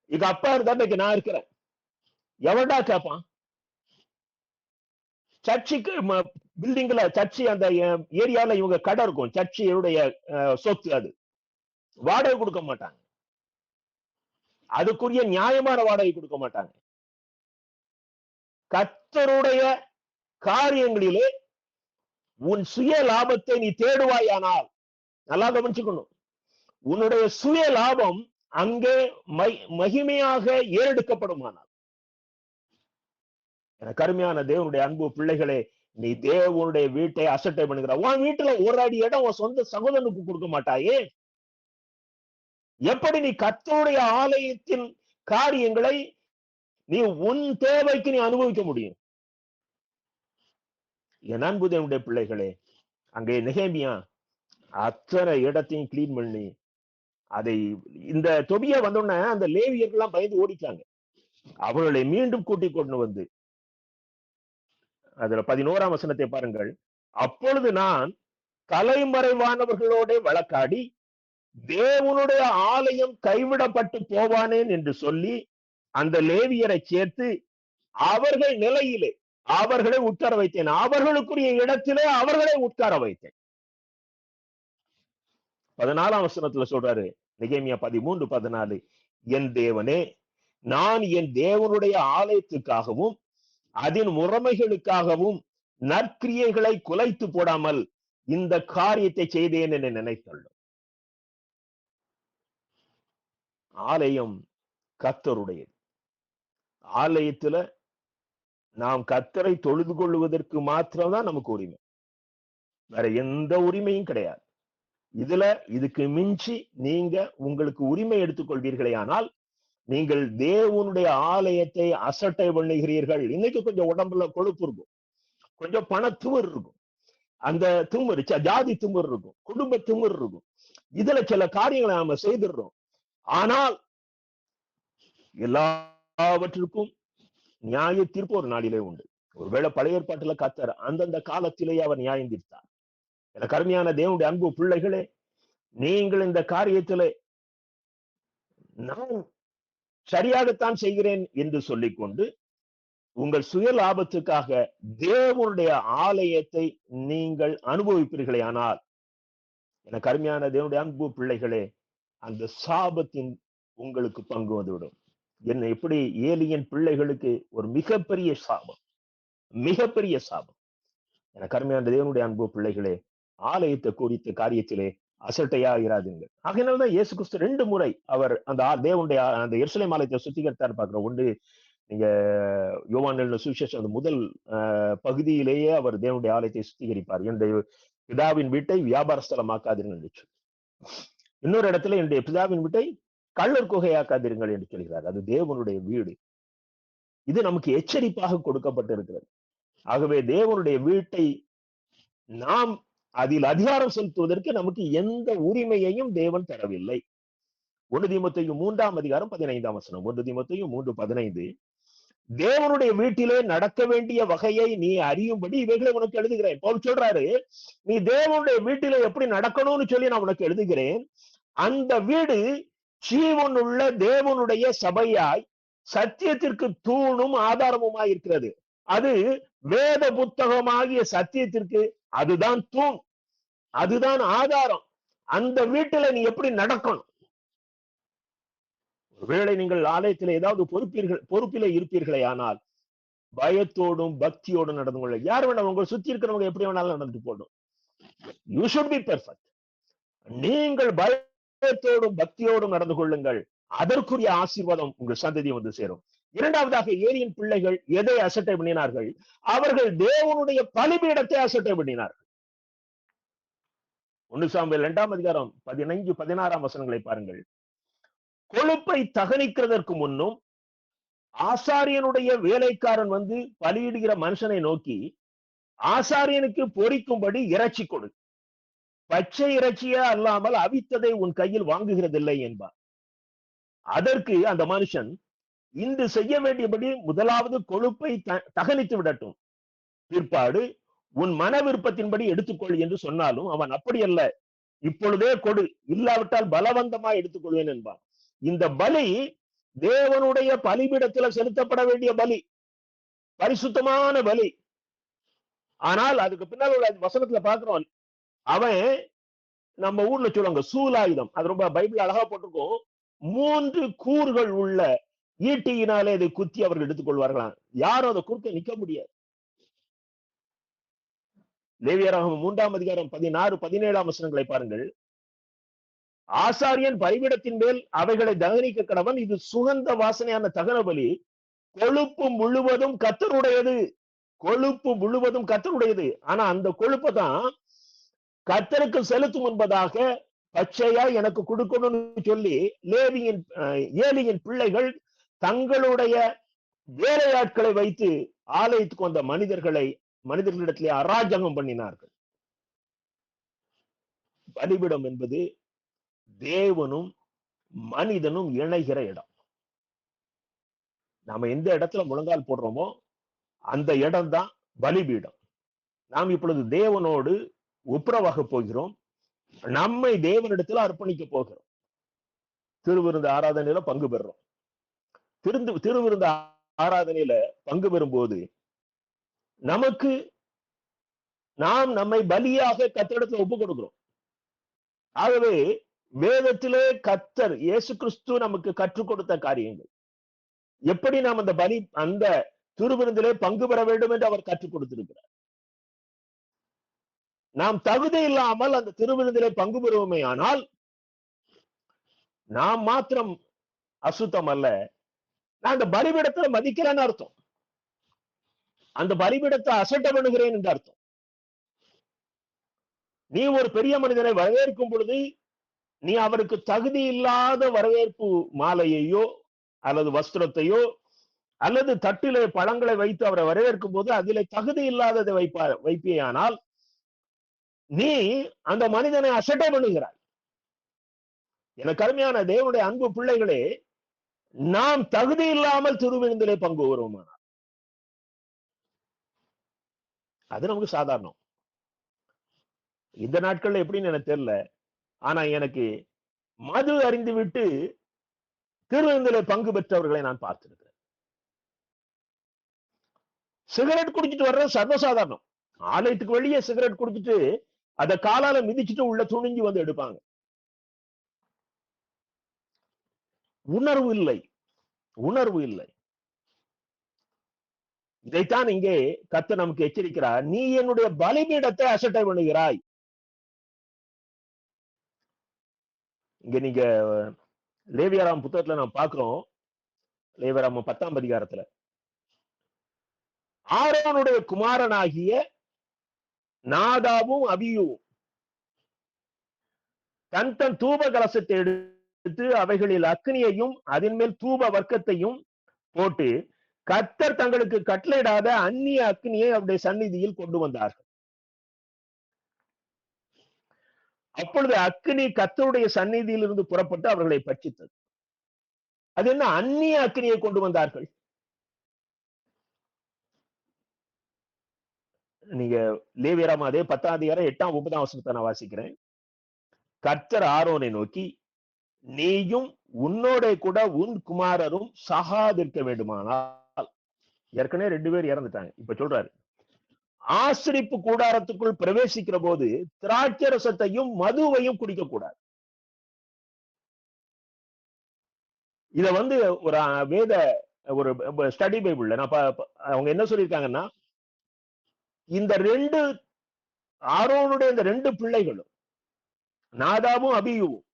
எங்க அப்பா இருந்தாரு, இன்னைக்கு நான் இருக்கிறேன். எவன்டா கேட்பான்? சர்ச்சுக்கு பில்டிங்ல, சர்ச்சு அந்த ஏரியால இவங்க கடை இருக்கும், சர்ச்சுடைய சொத்து, அது வாடகை கொடுக்க மாட்டாங்க. அதுக்குரிய நியாயமான வாடகை கொடுக்க மாட்டாங்க. கர்த்தருடைய காரியங்களிலே உன் சுய லாபத்தை நீ தேடுவாயானால், நல்லா கவனிச்சுக்கணும், உன்னுடைய சுய லாபம் அங்கே மகிமையாக ஏறெடுக்கப்படுமானால், எனக்கு அருமையான தேவனுடைய அன்பு பிள்ளைகளே, நீ தேவனுடைய வீட்டை அசட்டை பண்ணுகிற, உன் வீட்டுல ஒரு அடி இடம் உன் சொந்த சகோதரனுக்கு கொடுக்க மாட்டாயே. எப்படி நீ கர்த்தருடைய ஆலயத்தின் காரியங்களை நீ உன் தேவைக்கு நீ அனுபவிக்க முடியும்? என் அன்பு தேவனுடைய பிள்ளைகளே, அங்கே நெகேமியா அத்தனை இடத்தையும் கிளீன் பண்ணி, அதை இந்த தொபியா வந்தோடனே அந்த லேவியர்கள்லாம் பயந்து ஓடிட்டாங்க. அவர்களை மீண்டும் கூட்டிக் கொண்டு வந்து, அதுல 11ஆம் வசனத்தை பாருங்கள். அப்பொழுது நான் தலைமறைவானவர்களோட வழக்காடி தேவனுடைய ஆலயம் கைவிடப்பட்டு போவானேன் என்று சொல்லி அந்த லேவியரை சேர்த்து அவர்கள் நிலையிலே அவர்களை உட்கார வைத்தேன், அவர்களுக்குரிய இடத்திலே அவர்களை உட்கார வைத்தேன். 14ஆம் வசனத்துல சொல்றாரு, நெகேமியா 13:14, என் தேவனே, நான் என் தேவனுடைய ஆலயத்துக்காகவும் அதன் முறைமைகளுக்காகவும் நற்கிரியைகளை குலைத்து போடாமல் இந்த காரியத்தை செய்தேன் என்று நினைத்துள்ளோம். ஆலயம் கர்த்தருடையது. ஆலயத்துல நாம் கர்த்தரை தொழுது கொள்வதற்கு மாத்திரம்தான் நமக்கு உரிமை, வேற எந்த உரிமையும் கிடையாது. இதுக்கு மிஞ்சி நீங்க உங்களுக்கு உரிமை எடுத்துக் கொள்வீர்களே ஆனால் நீங்கள் தேவனுடைய ஆலயத்தை அசட்டை பண்ணுகிறீர்கள். இன்னைக்கு கொஞ்சம் உடம்புல கொழுப்பு இருக்கும், கொஞ்சம் பண திமிர் இருக்கும், அந்த திமிர் ஜாதி திமிர் இருக்கும், குடும்ப திமிர் இருக்கும். இதுல சில காரியங்களை நாம செய்திடுறோம். ஆனால் எல்லாவற்றிற்கும் நியாய தீர்ப்பு ஒரு நாளிலே உண்டு. ஒருவேளை பழைய ஏற்பாட்டுல கர்த்தர் அந்தந்த காலத்திலேயே அவர் நியாயம் தீர்த்தார். எனக்கு அருமையான தேவனுடைய அன்பு பிள்ளைகளே, நீங்கள் இந்த காரியத்திலே நான் சரியாகத்தான் செய்கிறேன் என்று சொல்லிக்கொண்டு உங்கள் சுய லாபத்துக்காக தேவனுடைய ஆலயத்தை நீங்கள் அனுபவிப்பீர்களே ஆனால், எனக்கு அருமையான தேவனுடைய அன்பு பிள்ளைகளே, அந்த சாபத்தின் உங்களுக்கு பங்கு வந்துவிடும். என்ன எப்படி ஏலியின் பிள்ளைகளுக்கு ஒரு மிகப்பெரிய சாபம், மிகப்பெரிய சாபம். எனக்கு அருமையான தேவனுடைய அன்பு பிள்ளைகளே, ஆலயத்தை குறித்த காரியத்திலே அசட்டையா இராதுங்கள். ஆகையினால்தான் இயேசு கிறிஸ்து 2 முறை அவர் அந்த தேவனுடைய அந்த எருசலேம் ஆலயத்தை சுத்திகரித்தார் பார்க்கிறோம். ஒன்று நீங்க யோவான் எழுதின சுவிசேஷம் அந்த முதல் பகுதியிலேயே அவர் தேவனுடைய ஆலயத்தை சுத்திகரிப்பார். என்னுடைய பிதாவின் வீட்டை வியாபார ஸ்தலமாக்காதீர்கள் என்று. இன்னொரு இடத்துல என்னுடைய பிதாவின் வீட்டை கள்ளர் குகையாக்காதீர்கள் என்று சொல்கிறார். அது தேவனுடைய வீடு. இது நமக்கு எச்சரிப்பாக கொடுக்கப்பட்டிருக்கிறது. ஆகவே தேவனுடைய வீட்டை நாம் அதில் அதிகாரம் செலுத்துவதற்கு நமக்கு எந்த உரிமையையும் தேவன் தரவில்லை. 1 தீமோத்தேயு 3:15 1 தீமோத்தேயு 3:15 தேவனுடைய வீட்டிலே நடக்க வேண்டிய வகையை நீ அறியும்படி இவைகளை உனக்கு எழுதுகிறேன். பவுல் சொல்றாரு, நீ தேவனுடைய வீட்டிலே எப்படி நடக்கணும்னு சொல்லி நான் உனக்கு எழுதுகிறேன். அந்த வீடு ஜீவனுள்ள தேவனுடைய சபையாய் சத்தியத்திற்கு தூணும் ஆதாரமுமாய் இருக்கிறது. அது வேத புத்தகமாகிய சத்தியத்திற்கு அதுதான் தூண், அதுதான் ஆதாரம். அந்த வீட்டுல நீ எப்படி நடக்கணும்? ஒருவேளை நீங்கள் ஆலயத்தில் ஏதாவது பொறுப்பில இருப்பீர்களே ஆனால் பயத்தோடும் பக்தியோடும் நடந்து கொள்ள. யார் வேணாலும் உங்களை சுத்தி இருக்கிறவங்க எப்படி வேணாலும் நடந்து போடும். You should be perfect. நீங்கள் பயத்தோடும் பக்தியோடும் நடந்து கொள்ளுங்கள். அதற்குரிய ஆசீர்வாதம் உங்கள் சந்ததி வந்து சேரும். இரண்டாவதாக ஏலியின் பிள்ளைகள் எதை அசட்டை பண்ணினார்கள்? அவர்கள் தேவனுடைய பலிபீடத்தை அசட்டை பண்ணினார்கள். 1 சாமுவேல் 2 15-16 பாருங்கள். கொழுப்பை தகனிக்கிறதற்கு முன்னும் ஆசாரியனுடைய வேலைக்காரன் வந்து பலியிடுகிற மனுஷனை நோக்கி, ஆசாரியனுக்கு பொறிக்கும்படி இறைச்சி கொடு, பச்சை இறைச்சியா அல்லாமல் அவித்ததை உன் கையில் வாங்குகிறதில்லை என்பார். அதற்கு அந்த மனுஷன், இன்று செய்ய வேண்டியபடி முதலாவது கொழுப்பை தகனித்து விடட்டும், பிற்பாடு உன் மன விருப்பத்தின்படி எடுத்துக்கொள் என்று சொன்னாலும் அவன் அப்படி அல்ல, இப்பொழுதே கொடு, இல்லாவிட்டால் பலவந்தமா எடுத்துக்கொள்வேன் என்பான். இந்த பலி தேவனுடைய பலிபீடத்துல செலுத்தப்பட வேண்டிய பலி, பரிசுத்தமான பலி. ஆனால் அதுக்கு பின்னால் உள்ள வசனத்துல பாக்குறோம், அவன் நம்ம ஊர்ல சொல்லுவாங்க சூலாயுதம், அது ரொம்ப பைபிள் அழகா போட்டிருக்கோம், 3 கூறுகள் உள்ள ஈட்டியினாலே இதை குத்தி அவர்கள் எடுத்துக்கொள்வார்களாம். யாரும் அதை குறுக்க நிக்க முடியாது. லேவியராகமம் 3:16-17 பாருங்கள். ஆசாரியன் பலிபீடத்தின் மேல் அவைகளை தகனிக்க கடவன், இது சுகந்த வாசனையான தகன பலி, கொழுப்பு முழுவதும் கர்த்தருடையது, கொழுப்பு முழுவதும் கர்த்தருடையது. ஆனா அந்த கொழுப்பை தான் கர்த்தருக்கு செலுத்தும் என்பதாக பச்சையா எனக்கு கொடுக்கணும்னு சொல்லி ஏலியின் பிள்ளைகள் தங்களுடைய வேலையாட்களை வைத்து ஆலயத்துக்கு வந்த மனிதர்களிடத்திலே அராஜகம் பண்ணினார்கள். பலிபீடம் என்பது தேவனும் மனிதனும் இணைகிற இடம். நாம எந்த இடத்துல முழங்கால் போடுறோமோ அந்த இடம் தான் பலிபீடம். நாம் இப்பொழுது தேவனோடு ஒப்புரவாக போகிறோம், நம்மை தேவனிடத்துல அர்ப்பணிக்க போகிறோம். திருவிருந்து ஆராதனையில பங்கு பெறுறோம். திருவிருந்து ஆராதனையில பங்கு பெறும்போது நமக்கு நாம் நம்மை பலியாக கர்த்தரிடத்துல ஒப்பு கொடுக்கிறோம். ஆகவே வேதத்திலே கர்த்தர் இயேசு கிறிஸ்து நமக்கு கற்றுக் கொடுத்த காரியங்கள், எப்படி நாம் அந்த திருவிருந்திலே பங்கு பெற வேண்டும் என்று அவர் கற்றுக் கொடுத்திருக்கிறார். நாம் தகுதி இல்லாமல் அந்த திருவிருந்திலே பங்கு பெறுவோமே ஆனால் நாம் மாத்திரம் அசுத்தம் அல்ல, நான் அந்த பலிபீடத்துல மதிக்கிறேன்னு அர்த்தம். அந்த பலிபீடத்தை அசட்ட பண்ணுகிறேன் என்று அர்த்தம். நீ ஒரு பெரிய மனிதனை வரவேற்கும் பொழுது நீ அவருக்கு தகுதி இல்லாத வரவேற்பு மாலையையோ அல்லது வஸ்திரத்தையோ அல்லது தட்டிலே பழங்களை வைத்து அவரை வரவேற்கும் போது அதிலே தகுதி இல்லாததை வைப்பியானால் நீ அந்த மனிதனை அசட்டை பண்ணுகிறாய். எனக்கு அருமையான தேவனுடைய அன்பு பிள்ளைகளே, நாம் தகுதி இல்லாமல் திருவிருந்திலே பங்கு வருவோமானால் அது நமக்கு சாதாரணம். இந்த நாட்கள்ல எப்படின்னு எனக்கு தெரியல, ஆனா எனக்கு மது அறிந்து விட்டு திருவிருந்திலே பங்கு பெற்றவர்களை நான் பார்த்திருக்கிறேன். சிகரெட் குடிச்சிட்டு வர்றது சர்வசாதாரணம். ஆலயத்துக்கு வெளியே சிகரெட் குடிச்சிட்டு அதை காலால மிதிச்சுட்டு உள்ள துணிஞ்சு வந்து எடுப்பாங்க. உணர்வு இல்லை, உணர்வு இல்லை. இதைத்தான் இங்கே கர்த்தர் நமக்கு எச்சரிக்கிறார். நீ என்னுடைய பலிபீடத்தை அசட்டை பண்ணுகிறாய். இங்க நீங்க லேவியராம் புத்தகத்துல நாம் பார்க்கிறோம், லேவியராம் 10ஆம் அதிகாரத்துல ஆரோனுடைய குமாரனாகிய நாதாவும் அபியூவும் தன் தன் தூப கலசத்தை எடுத்து அவைகளில் அக்னியையும் அதன் மேல் தூப வர்க்கத்தையும் போட்டு கர்த்தர் தங்களுக்கு கட்டளையிடாத அந்நிய அக்னியை அவருடைய சந்நிதியில் கொண்டு வந்தார்கள். அப்பொழுது அக்னி கர்த்தருடைய சந்நிதியில் இருந்து புறப்பட்டு அவர்களை பட்சித்தது. அது என்ன அந்நிய அக்னியை கொண்டு வந்தார்கள்? நீங்க லேவியராம் அதே 10ஆம் அதிகாரம் 8ஆம் 9ஆம் வசனத்தை நான் வாசிக்கிறேன். கர்த்தர் ஆரோனை நோக்கி, நீயும் உன்னோட கூட உன் குமாரரும் சகாதிருக்க வேண்டுமானால், ஏற்கனவே 2 பேர் இறந்துட்டாங்க, இப்ப சொல்றாரு, ஆசரிப்பு கூடாரத்துக்குள் பிரவேசிக்கிற போது திராட்சரசத்தையும் மதுவையும் குடிக்க கூடாது. இத ஒரு வேத ஒரு ஸ்டடி பைபிள்ல நான் அவங்க என்ன சொல்லியிருக்காங்கன்னா, இந்த ஆரோனுடைய இந்த 2 பிள்ளைகளும் நாதாவும் அபியூவும்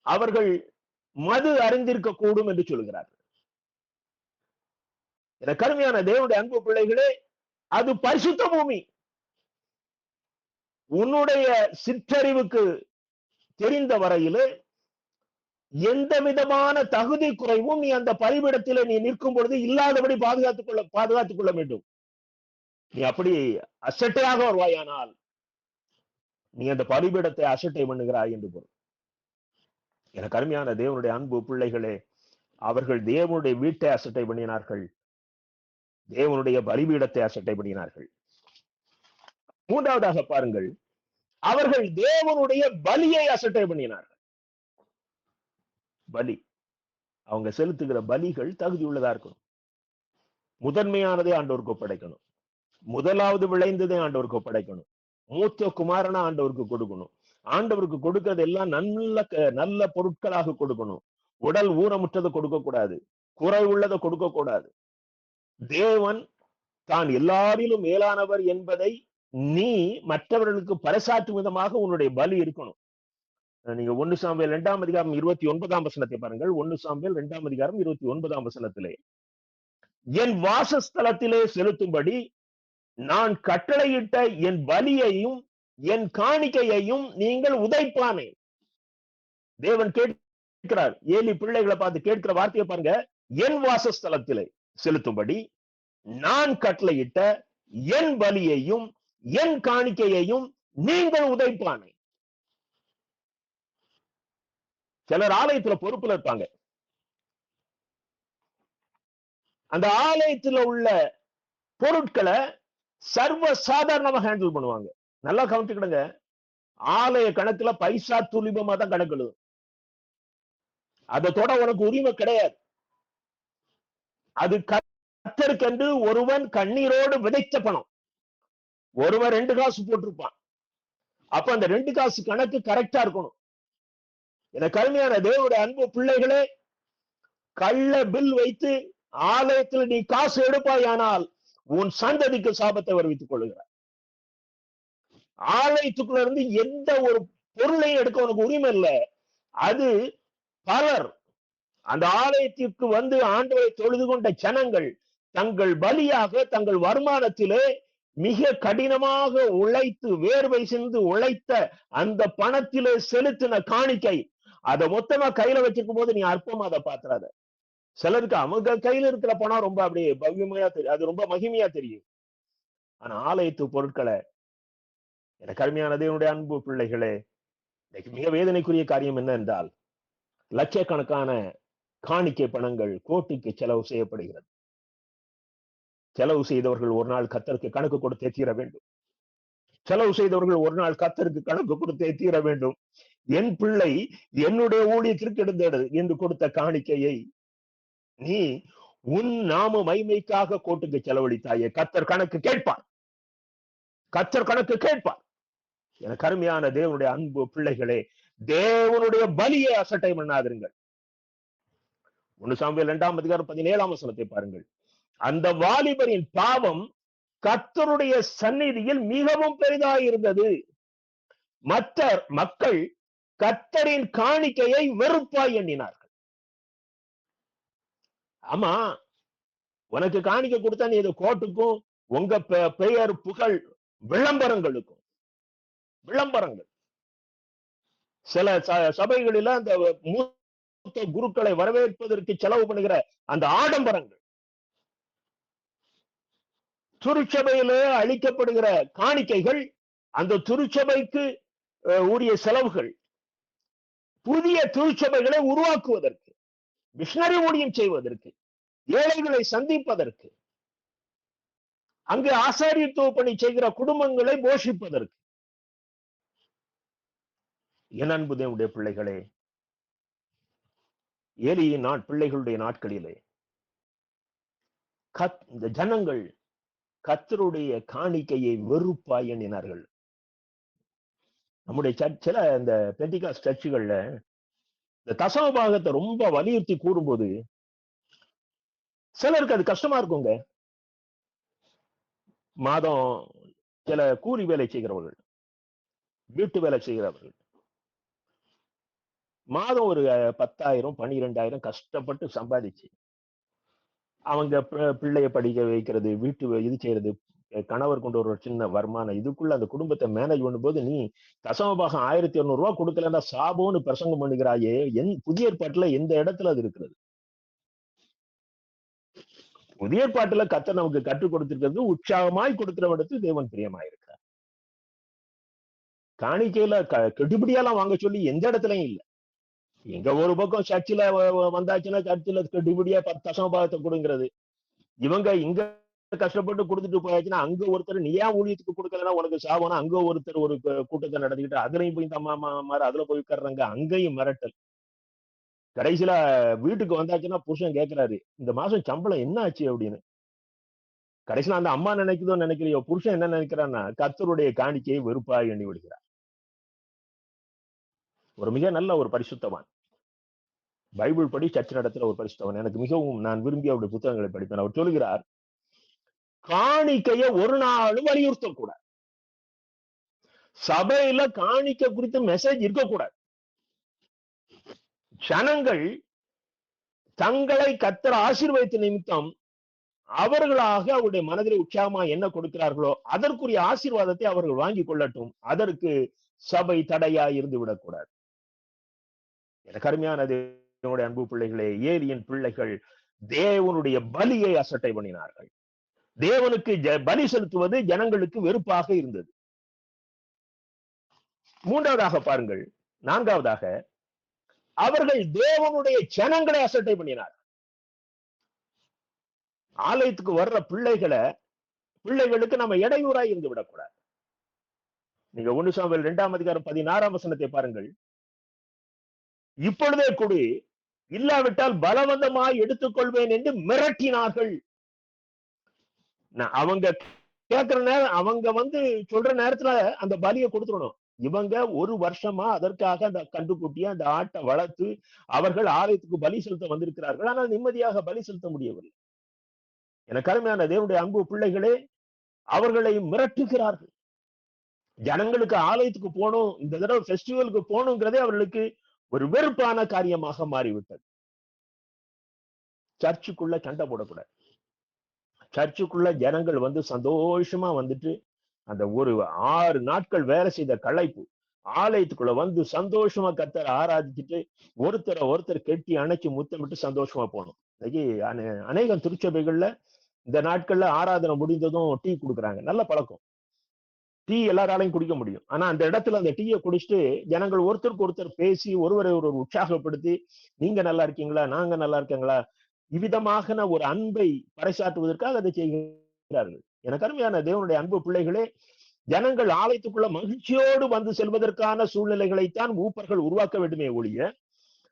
அவர்கள் மது அறிந்திருக்க கூடும் என்று சொல்கிறார்கள். என கருமையான தேவனுடைய அன்பு பிள்ளைகளே, அது பரிசுத்த பூமி. உன்னுடைய சிற்றறிவுக்கு தெரிந்த வரையிலே எந்த விதமான தகுதி குறைவும் நீ அந்த பலிபீடத்திலே நீ நிற்கும் பொழுது இல்லாதபடி பாதுகாத்துக் கொள்ள வேண்டும். நீ அப்படி அசட்டையாக வருவாயானால் நீ அந்த பலிபீடத்தை அசட்டை பண்ணுகிறாய் என்று பொருள். எனக்கு அருமையான தேவனுடைய அன்பு பிள்ளைகளே, அவர்கள் தேவனுடைய வீட்டை அசட்டை பண்ணினார்கள், தேவனுடைய பலிபீடத்தை அசட்டை பண்ணினார்கள். மூன்றாவதாக பாருங்கள், அவர்கள் தேவனுடைய பலியை அசட்டை பண்ணினார்கள். பலி, அவங்க செலுத்துகிற பலிகள் தகுதி உள்ளதா இருக்கணும். முதன்மையானதை ஆண்டவருக்கு ஒப்படைக்கணும். முதலாவது விளைந்ததை ஆண்டவருக்கு ஒப்படைக்கணும். மூத்த குமாரனா ஆண்டவருக்கு கொடுக்கணும். ஆண்டவருக்கு கொடுக்கிறது எல்லாம் நல்ல பொருட்களாக கொடுக்கணும். உடல் ஊனமுற்றதை கொடுக்க கூடாது, குறை உள்ளதை கொடுக்க கூடாது. தேவன் தான் எல்லாரிலும் மேலானவர் என்பதை நீ மற்றவர்களுக்கு பறைசாற்றும் விதமாக உன்னுடைய பலி இருக்கணும். நீங்க 1 சாமுவேல் 2ஆம் அதிகாரம் 29ஆம் வசனத்தை பாருங்கள். 1 சாமுவேல் 2ஆம் அதிகாரம் 29ஆம் வசனத்திலே, என் வாசஸ்தலத்திலே செலுத்தும்படி நான் கட்டளையிட்ட என் பலியையும் என் காணிக்கையையும் நீங்கள் உதைப்பானே. தேவன் கேட்கிறார், ஏலி பிள்ளைகளை பார்த்து கேட்கிற வார்த்தையை பாருங்க. என் வாசஸ்தலத்திலே செலுத்தும்படி நான் கட்டளையிட்ட என் பலியையும் என் காணிக்கையையும் நீங்கள் உதைப்பானே. சிலர் ஆலயத்துல பொறுப்புல இருப்பாங்க. அந்த ஆலயத்துல உள்ள பொருட்களை சர்வ சாதாரணமா ஹேண்டில் பண்ணுவாங்க. நல்லா கவனிச்சுக்கிடுங்க, ஆலய கணக்குல பைசா துலிபமா தான் கணக்கு. அதை தொட உனக்கு உரிமை கிடையாது. அது கர்த்தருக்கென்று ஒருவன் கண்ணீரோடு விதைத்த பணம். ஒருவன் 2 காசு போட்டிருப்பான். அப்ப அந்த 2 காசு கணக்கு கரெக்டா இருக்கணும். என கருமையான தேவனுடைய அன்பு பிள்ளைகளே, கள்ள பில் வைத்து ஆலயத்தில் நீ காசு எடுப்பாயானால் உன் சந்ததிக்கு சாபத்தை வருவித்துக் கொள்ளுகிறார். ஆலயத்துக்குள்ள இருந்து எந்த ஒரு பொருளையும் எடுக்க உனக்கு உரிமை இல்லை. அது பலர் அந்த ஆலயத்திற்கு வந்து ஆண்டவரை தொழுது கொண்ட ஜனங்கள் தங்கள் பலியாக தங்கள் வருமானத்திலே மிக கடினமாக உழைத்து வேர்வை சிந்து உழைத்த அந்த பணத்திலே செலுத்தின காணிக்கை அதை மொத்தமா கையில வச்சிருக்கும் போது நீ அற்பமா அதை பாத்துறாத. சிலருக்கு அவங்க கையில இருக்கிற பணம் ரொம்ப அப்படியே பவ்யமையா தெரியும், அது ரொம்ப மகிமையா தெரியும். ஆனா ஆலயத்து பொருட்களை, எனக்கு அருமையானது என்னுடைய அன்பு பிள்ளைகளே, மிக வேதனைக்குரிய காரியம் என்ன என்றால் லட்சக்கணக்கான காணிக்கை பணங்கள் கோர்ட்டுக்கு செலவு செய்யப்படுகிறது. செலவு செய்தவர்கள் ஒரு நாள் கர்த்தருக்கு கணக்கு கொடுத்தே தீர வேண்டும். செலவு செய்தவர்கள் ஒரு நாள் கர்த்தருக்கு கணக்கு கொடுத்தே தீர வேண்டும். என் பிள்ளை என்னுடைய ஊழியத்திற்கு எடுத்தது என்று கொடுத்த காணிக்கையை நீ உன் நாம மைமைக்காக கோர்ட்டுக்கு செலவழித்தாயே, கர்த்தர் கணக்கு கேட்பார். கர்த்தர் கணக்கு கேட்பார். எனக்கு அருமையான தேவனுடைய அன்பு பிள்ளைகளே, தேவனுடைய பலியை அசட்டை பண்ணாதிருங்கள். 1 சாமுவேல் 2ஆம் அதிகாரம் 17ஆம் வசனத்தை பாருங்கள். அந்த வாலிபரின் பாவம் கர்த்தருடைய சந்நிதியில் மிகவும் பெரிதாயிருந்தது. மற்ற மக்கள் கர்த்தரின் காணிக்கையை வெறுப்பாய் எண்ணினார்கள். ஆமா, உனக்கு காணிக்கை கொடுத்தா நீ இது கோர்ட்டுக்கும் உங்க பெயர் புகழ் விளம்பரங்களுக்கும் விளம்பரங்கள். சில சபைகளில அந்த மூத்த குருக்களை வரவேற்பதற்கு செலவு பண்ணுகிற அந்த ஆடம்பரங்கள், திருச்சபையிலே அளிக்கப்படுகிற காணிக்கைகள், அந்த திருச்சபைக்கு உரிய செலவுகள், புதிய திருச்சபைகளை உருவாக்குவதற்கு, மிஷனரி ஊழியம் செய்வதற்கு, ஏழைகளை சந்திப்பதற்கு, அங்கு ஆசாரியத்துவ பணி செய்கிற குடும்பங்களை போஷிப்பதற்கு. என் அன்பு தேவனுடைய பிள்ளைகளே, ஏலியின் பிள்ளைகளுடைய நாட்களிலே இந்த ஜனங்கள் கர்த்தருடைய காணிக்கையை வெறுப்பாய் எண்ணினார்கள். நம்முடைய சர்ச்சில் இந்த பெண்டிகாஸ்ட் சர்ச்சுகள்ல இந்த தசம பாகத்தை ரொம்ப வலியுறுத்தி கூறும்போது சிலருக்கு அது கஷ்டமா இருக்குங்க. மாதம் சில கூலி வேலை செய்கிறவர்கள், வீட்டு வேலை செய்கிறவர்கள் மாதம் ஒரு 10,000 12,000 கஷ்டப்பட்டு சம்பாதிச்சு அவங்க பிள்ளைய படிக்க வைக்கிறது, வீட்டு இது செய்யறது, கணவர் கொண்டு ஒரு சின்ன வருமானம், இதுக்குள்ள அந்த குடும்பத்தை மேனேஜ் பண்ணும்போது நீ தசமபாகம் 1,200 ரூபாய் கொடுக்கலன்னா சாபோன்னு பிரசங்கம் பண்ணுகிறாயே, புதிய ஏற்பாட்டுல எந்த இடத்துல அது இருக்கிறது? புதிய ஏற்பாட்டுல கர்த்தர் நமக்கு கற்றுக் கொடுத்திருக்கிறது, உற்சாகமாய் கொடுக்கிறவனுக்கு தேவன் பிரியமாயிருக்கிறார். காணிக்கையில கெடுபிடியெல்லாம் வாங்க சொல்லி எந்த இடத்துலயும் இல்லை. எங்க ஒரு பக்கம் சர்ச்சில் வந்தாச்சுன்னா சர்ச்சில் கெடுபிடியா 10 தசமபாகத்தை கொடுங்கிறது. இவங்க இங்க கஷ்டப்பட்டு கொடுத்துட்டு போயாச்சுன்னா அங்க ஒருத்தர் நீ ஏன் ஊழியத்துக்கு கொடுக்கலன்னா உனக்கு சாபம்னா அங்க ஒருத்தர் ஒரு கூட்டத்தை நடத்திக்கிட்டு அதுலயும் போய் தம்மா அதுல போய் உட்கார்றாங்க, அங்கேயும் மிரட்டல். கடைசியில வீட்டுக்கு வந்தாச்சுன்னா புருஷன் கேட்கிறாரு, இந்த மாசம் சம்பளம் என்ன ஆச்சு அப்படின்னு. கடைசியில அந்த அம்மா நினைக்குதோ நினைக்கலையோ, புருஷன் என்ன நினைக்கிறான்னா கர்த்தருடைய காணிக்கையை வெறுப்பாய் எண்ணி விடுகிறார். ஒரு மிக நல்ல ஒரு பரிசுத்தவான், பைபிள் படி சர்ச்சை நடத்துற ஒரு பரிசுத்தவான், எனக்கு மிகவும் நான் விரும்பி அவருடைய புத்தகங்களை படிப்பேன். அவர் சொல்கிறார், காணிக்கைய ஒரு நாளும் வலியுறுத்தக்கூடாது. சபையில காணிக்கை குறித்து மெசேஜ் இருக்கக்கூடாது. ஜனங்கள் தங்களை கர்த்தர் ஆசீர்வதித்த நிமித்தம் அவர்களாக அவருடைய மனதில் உற்சாகமா என்ன கொடுக்கிறார்களோ அதற்குரிய ஆசீர்வாதத்தை அவர்கள் வாங்கி கொள்ளட்டும். அதற்கு சபை தடையா இருந்து விடக்கூடாது. எனக்கு அருமையானது என்னுடைய அன்பு பிள்ளைகளே, ஏலியின் பிள்ளைகள் தேவனுடைய பலியை அசட்டை பண்ணினார்கள். தேவனுக்கு பலி செலுத்துவது ஜனங்களுக்கு வெறுப்பாக இருந்தது. மூன்றாவதாக பாருங்கள், 4வதாக அவர்கள் தேவனுடைய ஜனங்களை அசட்டை பண்ணினார்கள். ஆலயத்துக்கு வர்ற பிள்ளைகளுக்கு நம்ம இடையூறாய் இருந்து விடக்கூடாது. நீங்க 1 சாமுவேல் 2ஆம் அதிகாரம் 16ஆம் வசனத்தை பாருங்கள். இப்பொழுதே கொடு, இல்லாவிட்டால் பலவந்தமாய் எடுத்துக்கொள்வேன் என்று மிரட்டினார்கள். அவங்க கேட்கிற நேரம், அவங்க சொல்ற நேரத்துல அந்த பலியை கொடுத்துடணும். இவங்க ஒரு வருஷமா அதற்காக அந்த கண்டுக்குட்டிய அந்த ஆட்டை வளர்த்து அவர்கள் ஆலயத்துக்கு பலி செலுத்த வந்திருக்கிறார்கள். ஆனால் நிம்மதியாக பலி செலுத்த முடியவில்லை. எனக்கு அருமையான தேவனுடைய அன்பு பிள்ளைகளே, அவர்களை மிரட்டுகிறார்கள். ஜனங்களுக்கு ஆலயத்துக்கு போகணும், இந்த தடவை பெஸ்டிவலுக்கு போகணுங்கிறதே அவர்களுக்கு ஒரு வெறுப்பான காரியமாக மாறிவிட்டது. சர்ச்சுக்குள்ள சண்டை போடக்கூடாது. சர்ச்சுக்குள்ள ஜனங்கள் வந்து சந்தோஷமா வந்துட்டு அந்த ஒரு 6 நாட்கள் வேலை செய்த களைப்பு ஆலயத்துக்குள்ள வந்து சந்தோஷமா கர்த்தரை ஆராதிச்சுட்டு ஒருத்தர் கெட்டி அணைச்சு முத்தமிட்டு சந்தோஷமா போகணும். அநேகம் திருச்சபைகள்ல இந்த நாட்கள்ல ஆராதனை முடிந்ததும் டீ கொடுக்குறாங்க. நல்ல பழக்கம். டீ எல்லாராலையும் குடிக்க முடியும். ஆனா அந்த இடத்துல அந்த டீயை குடிச்சிட்டு ஜனங்கள் ஒருத்தருக்கு ஒருத்தர் பேசி ஒருவரை ஒருவர் உற்சாகப்படுத்தி, நீங்க நல்லா இருக்கீங்களா, நாங்க நல்லா இருக்கீங்களா, இவ்விதமாக ஒரு அன்பை பறைசாற்றுவதற்காக அதை செய்கிறார்கள். எனக்கு அருமையான தேவனுடைய அன்பு பிள்ளைகளே, ஜனங்கள் ஆலயத்துக்குள்ள மகிழ்ச்சியோடு வந்து செல்வதற்கான சூழ்நிலைகளைத்தான் மூப்பர்கள் உருவாக்க வேண்டுமே ஒழிய,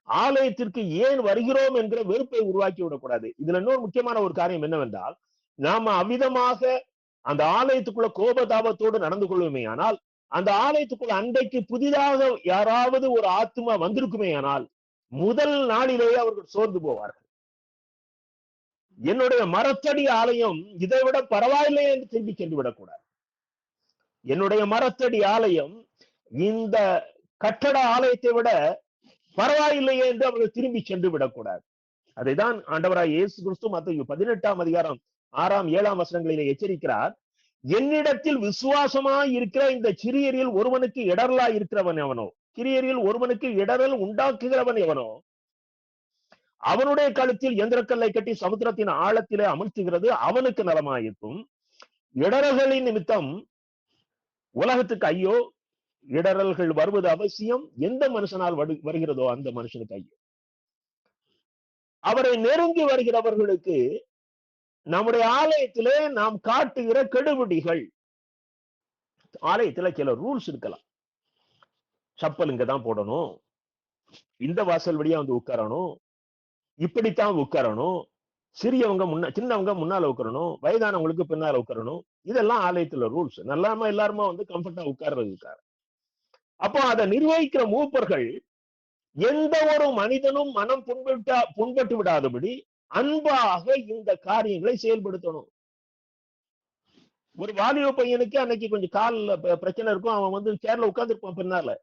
ஆலயத்திற்கு ஏன் வருகிறோம் என்கிற வெறுப்பை உருவாக்கி விடக்கூடாது. இதுல இன்னொரு முக்கியமான ஒரு காரியம் என்னவென்றால், நாம அவ்விதமாக அந்த ஆலயத்துக்குள்ள கோபதாபத்தோடு நடந்து கொள்வோமே ஆனால், அந்த ஆலயத்துக்குள்ள அன்றைக்கு புதிதாக யாராவது ஒரு ஆத்மா வந்திருக்குமே ஆனால், முதல் நாளிலேயே அவர்கள் சோர்ந்து போவார்கள். என்னுடைய மரத்தடி ஆலயம் இதை விட பரவாயில்லை என்று திரும்பி சென்று விடக்கூடாது. என்னுடைய மரத்தடி ஆலயம் இந்த கட்டட ஆலயத்தை விட பரவாயில்லையே என்று அவர்கள் திரும்பி சென்று விடக்கூடாது. அதைதான் ஆண்டவராய் இயேசு கிறிஸ்து மத்தேயு 18ஆம் அதிகாரம் 6ஆம் 7ஆம் வசனங்களிலே எச்சரிக்கிறார். என்னிடத்தில் விசுவாசமாய் இருக்கிற இந்த சிறியரில் ஒருவனுக்கு இடரலாய் இருக்கிறவன் எவனோ, சிறியரில் ஒருவனுக்கு இடரல் உண்டாக்குகிறவன் எவனோ, அவனுடைய கழுத்தில் எந்திரக்கல்லை கட்டி சமுத்திரத்தின் ஆழத்திலே அமர்த்துகிறது அவனுக்கு நலமாயிருக்கும். இடரல்களின் நிமித்தம் உலகத்துக்கு ஐயோ, இடரல்கள் வருவது அவசியம். எந்த மனுஷனால் வருகிறதோ அந்த மனுஷனுக்கு ஐயோ. அவரை நெருங்கி வருகிறவர்களுக்கு நம்முடைய ஆலயத்திலே நாம் காட்டுகிற கெடுபிடிகள், ஆலயத்துல சில ரூல்ஸ் இருக்கலாம். சப்பல் இங்கதான் போடணும், இந்த வாசல் வழியா வந்து உட்காரணும், இப்படித்தான் உட்காரணும், சின்னவங்க முன்னால உட்காரணும், வயதானவங்களுக்கு பின்னால உட்காரணும். இதெல்லாம் ஆலயத்துல ரூல்ஸ். நல்லாம எல்லாருமா வந்து கம்ஃபர்ட்டா உட்கார்றதுக்காக. அப்போ அதை நிர்வகிக்கிற மூப்பர்கள் எந்த ஒரு மனிதனும் மனம் புண்பட்டு விடாதபடி அன்பாக இந்த காரியங்களை செயல்படுத்தணும். ஒரு வாலிப பையனுக்கு அன்னைக்கு கொஞ்சம் கால்ல பிரச்சனை இருக்கும், அவன் வந்து சேர்ல உட்கார்ந்து இருப்பான் பின்னால.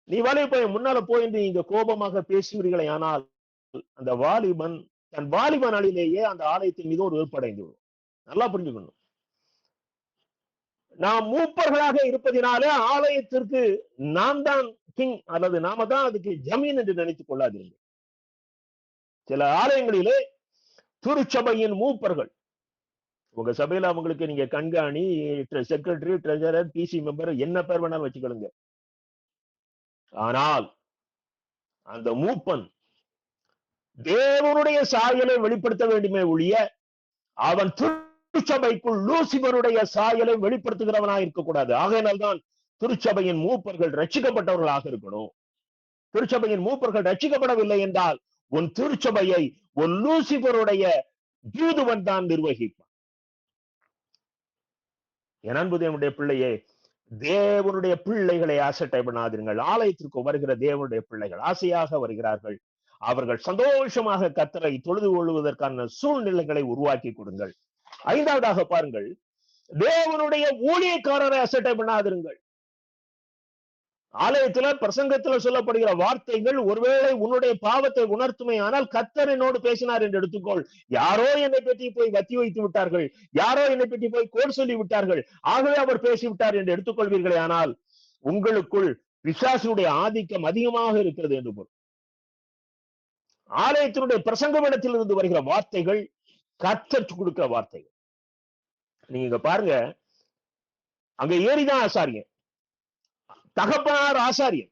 நீ வாலிப பையன் முன்னால போய் நீங்க கோபமாக பேசுவீர்களே ஆனால், அந்த வாலிபன் தன் வாலிப நாளிலேயே அந்த ஆலயத்தின் மீது ஒரு வெறுப்படைந்து விடும். நல்லா புரிஞ்சுக்கணும். நாம் மூப்பர்களாக இருப்பதினாலே ஆலயத்திற்கு நாம் தான் கிங் அல்லது நாம தான் அதுக்கு ஜமீன் என்று நினைத்துக் கொள்ளாதீர்கள். சில ஆலயங்களிலே திருச்சபையின் மூப்பர்கள், உங்க சபையில அவங்களுக்கு நீங்க கண்காணி, செக்ரட்டரி, ட்ரெஜரர், பிசி மெம்பர் என்ன பேர் வேணாலும் வச்சுக்கொள்ளுங்க. ஆனால் அந்த மூப்பன் தேவனுடைய சாயலை வெளிப்படுத்த வேண்டுமே ஒழிய அவன் திருச்சபைக்குள் லூசிபருடைய சாயலை வெளிப்படுத்துகிறவனாக இருக்கக்கூடாது. ஆகையினால்தான் திருச்சபையின் மூப்பர்கள் ரட்சிக்கப்பட்டவர்களாக இருக்கணும். திருச்சபையின் மூப்பர்கள் ரட்சிக்கப்படவில்லை என்றால் உன் திருச்சபையை ஒரு லூசிபருடைய தூதுவன் தான் நிர்வகிப்பான். என் அன்பு தேவனுடைய பிள்ளையே, தேவனுடைய பிள்ளைகளை அசட்டை பண்ணாதீர்கள். ஆலயத்திற்கு வருகிற தேவனுடைய பிள்ளைகள் ஆசையாக வருகிறார்கள். அவர்கள் சந்தோஷமாக கர்த்தரை தொழுது கொள்வதற்கான சூழ்நிலைகளை உருவாக்கி கொடுங்கள். 5வதாக பாருங்கள், தேவனுடைய ஊழியக்காரரை அசட்டை பண்ணாதிருங்கள். ஆலயத்துல பிரசங்கத்துல சொல்லப்படுகிற வார்த்தைகள் ஒருவேளை உன்னுடைய பாவத்தை உணர்த்துமே ஆனால் கர்த்தர் என்னோடு பேசினார் என்று எடுத்துக்கொள். யாரோ என்னை பற்றி போய் வத்தி வைத்து விட்டார்கள், யாரோ என்னை பற்றி போய் கோல் சொல்லி விட்டார்கள், ஆகவே அவர் பேசிவிட்டார் என்று எடுத்துக்கொள்வீர்களே ஆனால் உங்களுக்குள் பிசாசுடைய ஆதிக்கம் அதிகமாக இருக்கிறது என்று பொருள். ஆலயத்தினுடைய பிரசங்கமிடத்தில் இருந்து வருகிற வார்த்தைகள் கர்த்தர் கொடுக்கிற வார்த்தைகள். நீங்க பாருங்க, அங்க ஏறிதான் ஆசாரியன், தகப்பனார் ஆசாரியன்,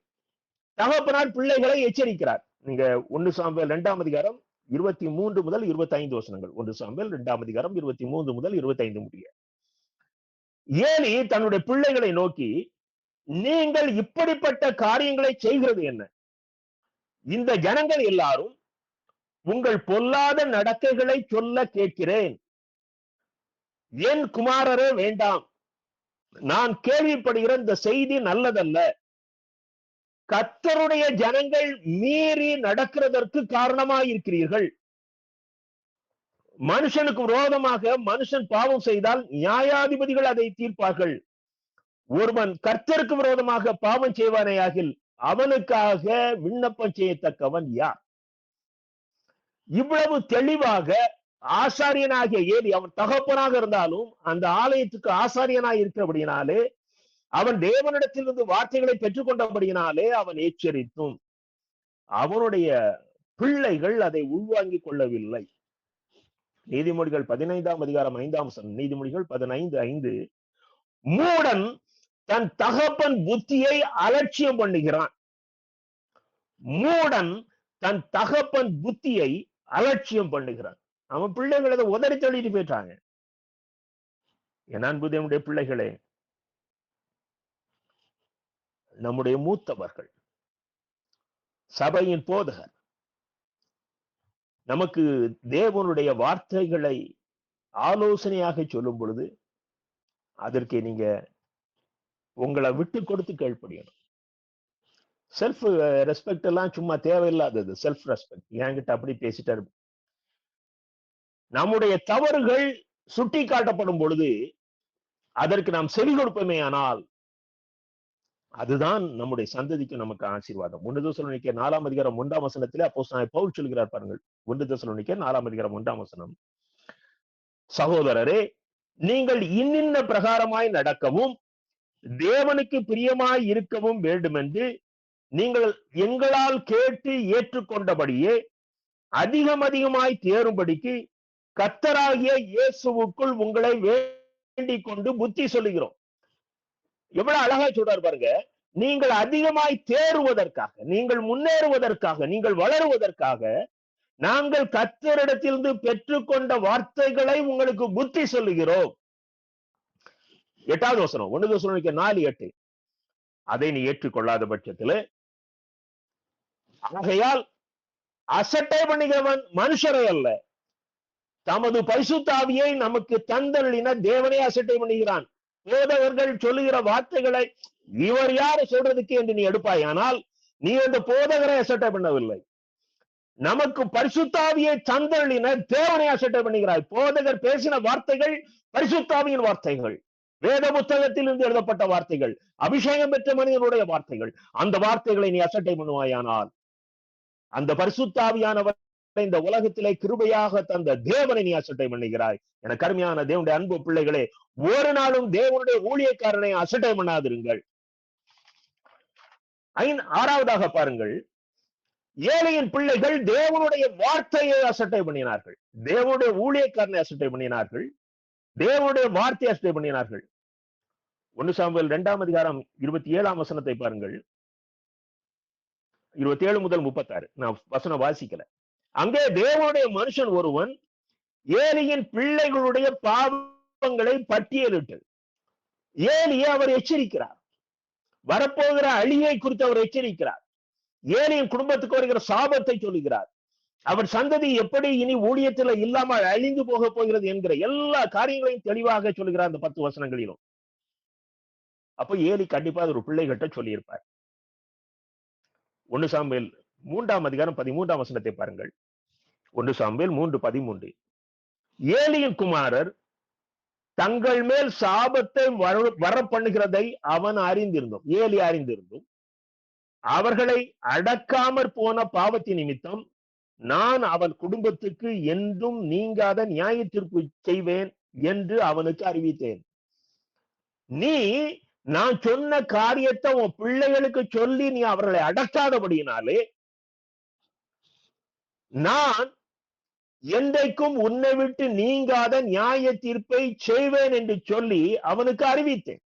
தகப்பனார் பிள்ளைகளை எச்சரிக்கிறார். நீங்க 1 சாமுவேல் 2ஆம் அதிகாரம் 23 முதல் 25 வசனங்கள். 1 சாமுவேல் 2ஆம் அதிகாரம் 23 முதல் 25 முடிய. ஏலி தன்னுடைய பிள்ளைகளை நோக்கி, நீங்கள் இப்படிப்பட்ட காரியங்களை செய்கிறது என்ன? இந்த ஜனங்கள் எல்லாரும் உங்கள் பொல்லாத நடக்கைகளை சொல்ல கேட்கிறேன். என் குமாரரே வேண்டாம், நான் கேள்விப்படுகிற இந்த செய்தி நல்லதல்ல. கர்த்தருடைய ஜனங்கள் மீறி நடக்கிறதற்கு காரணமாயிருக்கிறீர்கள். மனுஷனுக்கு விரோதமாக மனுஷன் பாவம் செய்தால் நியாயாதிபதிகள் அதை தீர்ப்பார்கள். ஒருவன் கர்த்தருக்கு விரோதமாக பாவம் செய்வானேயாகில் அவனுக்காக விண்ணப்பம் செய்யத்தக்கவன் யார்? இவ்வளவு தெளிவாக ஆசாரியனாகிய ஏலி, அவன் தகப்பனாக இருந்தாலும் அந்த ஆலயத்துக்கு ஆசாரியனாய் இருக்கிறபடினாலே, அவன் தேவனிடத்திலிருந்து வார்த்தைகளை பெற்றுக் கொண்டபடியினாலே அவன் எச்சரித்தும் அவனுடைய பிள்ளைகள் அதை உள்வாங்கிக் கொள்ளவில்லை. நீதிமொழிகள் 15ஆம் அதிகாரம் 5ஆம் வசனம். நீதிமொழிகள் 15:5. மூடன் தன் தகப்பன் புத்தியை அலட்சியம் பண்ணுகிறான். மூடன் தன் தகப்பன் புத்தியை அலட்சியம் பண்ணுகிறான். அவன் பிள்ளைகள் அதை உதறி தள்ளிட்டு போயிட்டாங்க. என் அன்பு தேவனுடைய பிள்ளைகளே, நம்முடைய மூத்தவர்கள், சபையின் போதகர் நமக்கு தேவனுடைய வார்த்தைகளை ஆலோசனையாக சொல்லும் பொழுது அதற்கு நீங்க உங்களை விட்டு கொடுத்து கீழ்ப்படியணும். செல்ஃப் ரெஸ்பெக்ட் எல்லாம் சும்மா தேவையில்லாதது. செல்ஃப் ரெஸ்பெக்ட் என்கிட்ட அப்படி பேசிட்டாரு. நம்முடைய தவறுகள் சுட்டி காட்டப்படும் பொழுது அதற்கு நாம் செவி கொடுப்போமே ஆனால் அதுதான் நம்முடைய சந்ததிக்கு நமக்கு ஆசீர்வாதம். 1 தெசலோனிக்கேயர் 4ஆம் அதிகாரம் 1ஆம் வசனத்திலே அப்போஸ்தலனாகிய பவுல் சொல்கிறார் பாருங்கள். 1 தெசலோனிக்கேயர் 4ஆம் அதிகாரம் 1ஆம் வசனம். சகோதரரே, நீங்கள் இன்னின்ன பிரகாரமாய் நடக்கவும் தேவனுக்கு பிரியமாய் இருக்கவும் வேண்டும் என்று நீங்கள் எங்களால் கேட்டு ஏற்றுக்கொண்டபடியே அதிகமாய் தேரும்படிக்கு கர்த்தராகிய இயேசுவுக்குள் உங்களை வேண்டிக் கொண்டு புத்தி சொல்லுகிறோம். எவ்வளவு அழகா சொல்றாரு பாருங்க. நீங்கள் அதிகமாய் தேறுவதற்காக, நீங்கள் முன்னேறுவதற்காக, நீங்கள் வளருவதற்காக நாங்கள் கர்த்தரிடத்திலிருந்து பெற்றுக்கொண்ட வார்த்தைகளை உங்களுக்கு புத்தி சொல்லுகிறோம். 8வது வசனம் 1 தெசலோனிக்கேயர் 4:8. அதை நீ ஏற்றுக்கொள்ளாத பட்சத்தில் ஆகையால் அசட்டை பண்ணுகிறவன் மனுஷரை அல்ல, தமது பரிசுத்த ஆவியை நமக்கு தந்தருளின தேவனே அசட்டை பண்ணுகிறான். போதகர்கள் சொல்லுகிற வார்த்தைகளை இவர் யாரு சொல்றதுக்கு என்று நீ எடுப்பாயானால் நீ அந்த போதகரை அசட்டை பண்ணவில்லை. நமக்கு பரிசுத்த ஆவியை தந்தருளின தேவனை அசட்டை பண்ணுகிறாய். போதகர் பேசின வார்த்தைகள் பரிசுத்த ஆவியின் வார்த்தைகள், வேத புத்தகத்தில் இருந்து எழுதப்பட்ட வார்த்தைகள், அபிஷேகம் பெற்ற மனிதனுடைய வார்த்தைகள். அந்த வார்த்தைகளை நீ அசட்டை பண்ணுவாயானால் அந்த பரிசுத்த ஆவியானவர் இந்த உலகத்திலே கிருபையாக தந்த தேவனை நீ அசட்டை பண்ணுகிறாய். என கருமையான தேவனுடைய அன்பு பிள்ளைகளே, ஒரு நாளும் தேவனுடைய ஊழியக்காரனை அசட்டை பண்ணாதிருங்கள். 6வதாக பாருங்கள், ஏழையின் பிள்ளைகள் தேவனுடைய வார்த்தையை அசட்டை பண்ணினார்கள். தேவனுடைய ஊழியக்காரனை அசட்டை பண்ணினார்கள். தேவனுடைய வார்த்தையை அசட்டை பண்ணினார்கள். 1 சாமுவேல் 2ஆம் அதிகாரம் 27ஆம் வசனத்தை பாருங்கள். 27 முதல் 36. நான் வசனம் வாசிக்கல. அங்கே தேவனுடைய மனுஷன் ஒருவன் ஏலியின் பிள்ளைகளுடைய பாவங்களை பட்டியலிட்டு ஏலியை அவர் எச்சரிக்கிறார். வரப்போகிற அழிவை குறித்து அவர் எச்சரிக்கிறார். ஏலியின் குடும்பத்துக்கு வருகிற சாபத்தை சொல்லுகிறார். அவர் சந்ததி எப்படி இனி ஊழியத்தில் இல்லாமல் அழிந்து போக போகிறது என்கிற எல்லா காரியங்களையும் தெளிவாக சொல்லுகிறார் அந்த 10 வசனங்களிலும். அப்ப ஏலி கண்டிப்பா ஒரு பிள்ளைகிட்ட சொல்லியிருப்பார். 1 சாமுவேல் 3ஆம் அதிகாரம் 13ஆம் வசனத்தை பாருங்கள். 1 சாமுவேல் 3:13. ஏலியின் குமாரர் தங்கள் மேல் சாபத்தை வர பண்ணுகிறதை அவன் அறிந்திருந்தோம், ஏலி அறிந்திருந்தும் அவர்களை அடக்காமற் போன பாவத்தின் நிமித்தம் நான் அவன் குடும்பத்துக்கு என்றும் நீங்காத நியாய தீர்ப்பு செய்வேன் என்று அவனுக்கு அறிவித்தேன். நீ நான் சொன்ன காரியத்தை உன் பிள்ளைகளுக்கு சொல்லி நீ அவர்களை அடக்காதபடியினாலே நான் என்றைக்கும் உன்னை விட்டு நீங்காத நியாய தீர்ப்பை செய்வேன் என்று சொல்லி அவனுக்கு அறிவித்தேன்.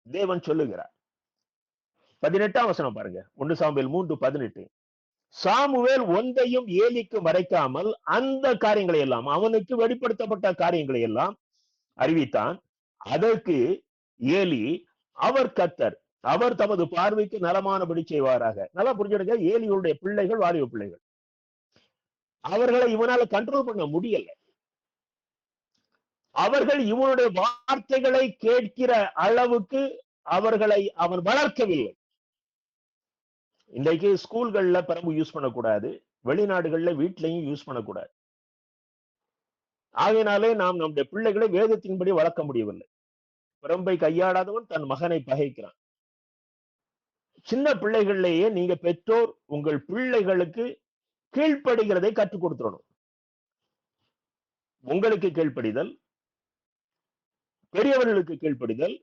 தேவன் சொல்லுகிறார். 18ஆம் வசனம் பாருங்க. 1 சாமுவேல் 3:18. சாமுவேல் ஒன்றையும் ஏலிக்கு மறைக்காமல் அந்த காரியங்களை எல்லாம், அவனுக்கு வெளிப்படுத்தப்பட்ட காரியங்களை எல்லாம் அறிவித்தான். அதற்கு ஏலி, அவர் கர்த்தர், அவர் தமது பார்வைக்கு நலமானபடி செய்வாராக. நல்லா புரிஞ்சுடுங்க. ஏலியுடைய பிள்ளைகள் வாலிப பிள்ளைகள். அவர்களை இவனால கண்ட்ரோல் பண்ண முடியல. அவர்கள் இவனுடைய வார்த்தைகளை கேட்கிற அளவுக்கு அவர்களை அவன் வளர்க்கவில்லை. இன்றைக்கு ஸ்கூல்கள்ல பிரம்பு யூஸ் பண்ணக்கூடாது, வெளிநாடுகள்ல வீட்லயும் யூஸ் பண்ணக்கூடாது. ஆகையினாலே நாம் நம்முடைய பிள்ளைகளை வேதத்தின்படி வளர்க்க முடியவில்லை. பிரம்பை கையாடாதவன் தன் மகனை பகைக்கிறான். சின்ன பிள்ளைகளிலேயே நீங்க பெற்றோர் உங்கள் பிள்ளைகளுக்கு கீழ்ப்படுகிறதை கற்றுக் கொடுத்துடணும். உங்களுக்கு கீழ்ப்படிதல், பெரியவர்களுக்கு கீழ்ப்படிதல்,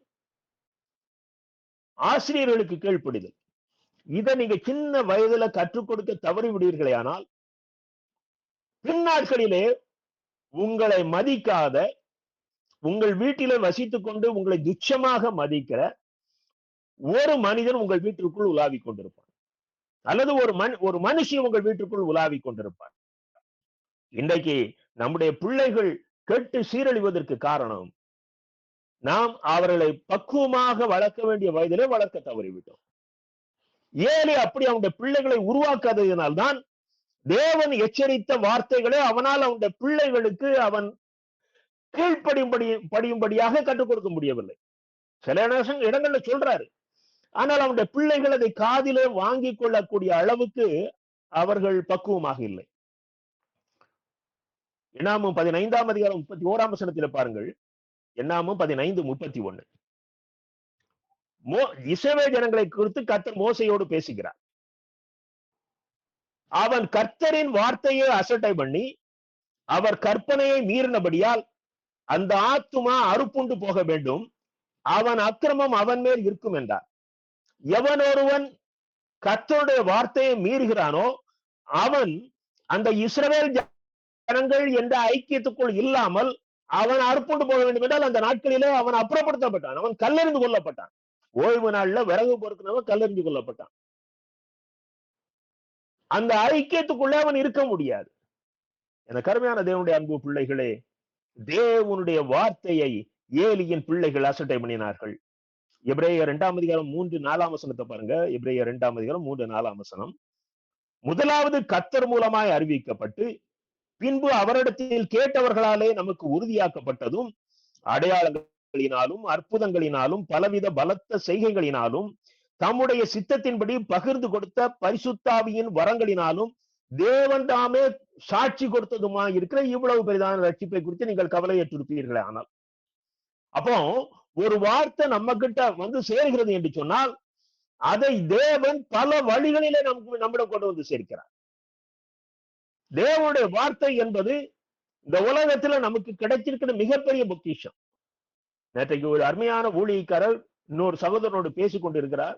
ஆசிரியர்களுக்கு கீழ்ப்படிதல், இதை நீங்க சின்ன வயதுல கற்றுக் கொடுக்க தவறி விடுவீர்களே ஆனால் பின்னாட்களிலே உங்களை மதிக்காத, உங்கள் வீட்டிலே வசித்துக் கொண்டு உங்களை துச்சமாக மதிக்கிற ஒரு மனிதன் உங்கள் வீட்டிற்குள் உலாவிக் கொண்டிருப்பான், அல்லது ஒரு மனுஷி உங்கள் வீட்டுக்குள் உலாவிக் கொண்டிருப்பார். இன்றைக்கு நம்முடைய பிள்ளைகள் கெட்டு சீரழிவதற்கு காரணம் நாம் அவர்களை பக்குவமாக வளர்க்க வேண்டிய வயதிலே வளர்க்க தவறிவிட்டோம். ஏழை அப்படி அவனுடைய பிள்ளைகளை உருவாக்காததினால்தான் தேவன் எச்சரித்த வார்த்தைகளை அவனால் அவனுடைய பிள்ளைகளுக்கு அவன் கீழ்ப்படியும்படியாக கற்றுக் கொடுக்க முடியவில்லை. சில இடங்கள்ல சொல்றாரு, ஆனால் அவனுடைய பிள்ளைகள் அதை காதிலே வாங்கிக் கொள்ளக்கூடிய அளவுக்கு அவர்கள் பக்குவமாக இல்லை. என்னாமும் 15ஆம் அதிகாரம் 31ஆம் வசனத்தில் பாருங்கள். என்னாமும் 15:31. இஸ்ரவேல் ஜனங்களை குறித்து கர்த்தர் மோசையோடு பேசுகிறார். அவன் கர்த்தரின் வார்த்தையை அசட்டை பண்ணி அவர் கற்பனையை மீறினபடியால் அந்த ஆத்துமா அறுப்புண்டு போக வேண்டும், அவன் அக்கிரமம் அவன் மேல் இருக்கும் என்றார். எவன் ஒருவன் கர்த்தருடைய வார்த்தையை மீறுகிறானோ அவன் அந்த இஸ்ரவேல் ஜனங்கள் என்ற ஐக்கியத்துக்குள் இல்லாமல் அவன் அறுப்புண்டு போக வேண்டும் என்றால் அந்த நாட்களிலே அவன் அப்புறப்படுத்தப்பட்டான், அவன் கல்லெறிந்து கொல்லப்பட்டான். ஓய்வு நாள்ல விறகு பொறுக்கிறவன் கல்லெறிந்து கொல்லப்பட்டான். அந்த ஐக்கியத்துக்குள்ளே அவன் இருக்க முடியாது. என கருமையான தேவனுடைய அன்பு பிள்ளைகளே, தேவனுடைய வார்த்தையை ஏலியின் பிள்ளைகள் அசட்டை பண்ணினார்கள். எபிரேயர் 2ஆம் அதிகாரம் 3-4ஆம் வசனத்தை பாருங்க. எபிரேயர் 2ஆம் அதிகாரம் 3-4ஆம் வசனம். முதலாவது கர்த்தர் மூலமாய் அறிவிக்கப்பட்டு பின்பு அவரிடத்தில் கேட்டவர்களாலே நமக்கு உறுதியாக்கப்பட்டதும் அடையாளங்களினாலும் அற்புதங்களினாலும் பலவித பலத்த செய்கைகளினாலும் தம்முடைய சித்தத்தின்படி பகிர்ந்து கொடுத்த பரிசுத்தாவியின் வரங்களினாலும் தேவன் தாமே சாட்சி கொடுத்ததுமா இருக்கிற இவ்வளவு பெரிதான ரட்சிப்பை குறித்து நீங்கள் கவலையற்றிருப்பீர்களே. ஆனால் அப்போ ஒரு வார்த்தை நம்ம கிட்ட வந்து சேர்கிறது என்று சொன்னால் அதை தேவன் பல வழிகளிலே நம்மிடம் கொண்டு வந்து சேர்க்கிறார். தேவனுடைய வார்த்தை என்பது இந்த உலகத்துல நமக்கு கிடைச்சிருக்கிற மிகப்பெரிய பொக்கிஷம். நேற்றைக்கு ஒரு அருமையான ஊழியக்காரர் இன்னொரு சகோதரனோடு பேசிக் கொண்டிருக்கிறார்.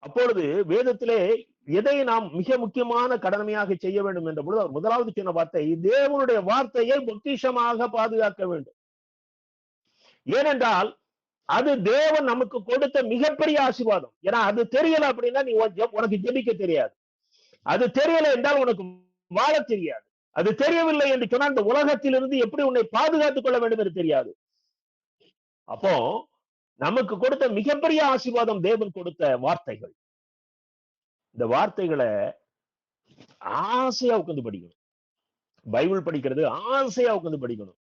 அப்பொழுது வேதத்திலே எதை நாம் மிக முக்கியமான கடமையாக செய்ய வேண்டும் என்ற பொழுது அவர் முதலாவது சொன்ன வார்த்தை, தேவனுடைய வார்த்தையை பொக்கிஷமாக பாதுகாக்க வேண்டும். ஏனென்றால் அது தேவன் நமக்கு கொடுத்த மிகப்பெரிய ஆசீர்வாதம். ஏன்னா அது தெரியல அப்படின்னா நீ உனக்கு ஜெபிக்க தெரியாது, அது தெரியல என்றால் உனக்கு வாழ தெரியாது, அது தெரியவில்லை என்று சொன்னால் இந்த உலகத்திலிருந்து எப்படி உன்னை பாதுகாத்துக் கொள்ள வேண்டும் என்று தெரியாது. அப்போ நமக்கு கொடுத்த மிகப்பெரிய ஆசீர்வாதம் தேவன் கொடுத்த வார்த்தைகள். இந்த வார்த்தைகளை ஆசையா உட்கார்ந்து படிக்கணும். பைபிள் படிக்கிறது ஆசையா உட்கார்ந்து படிக்கணும்.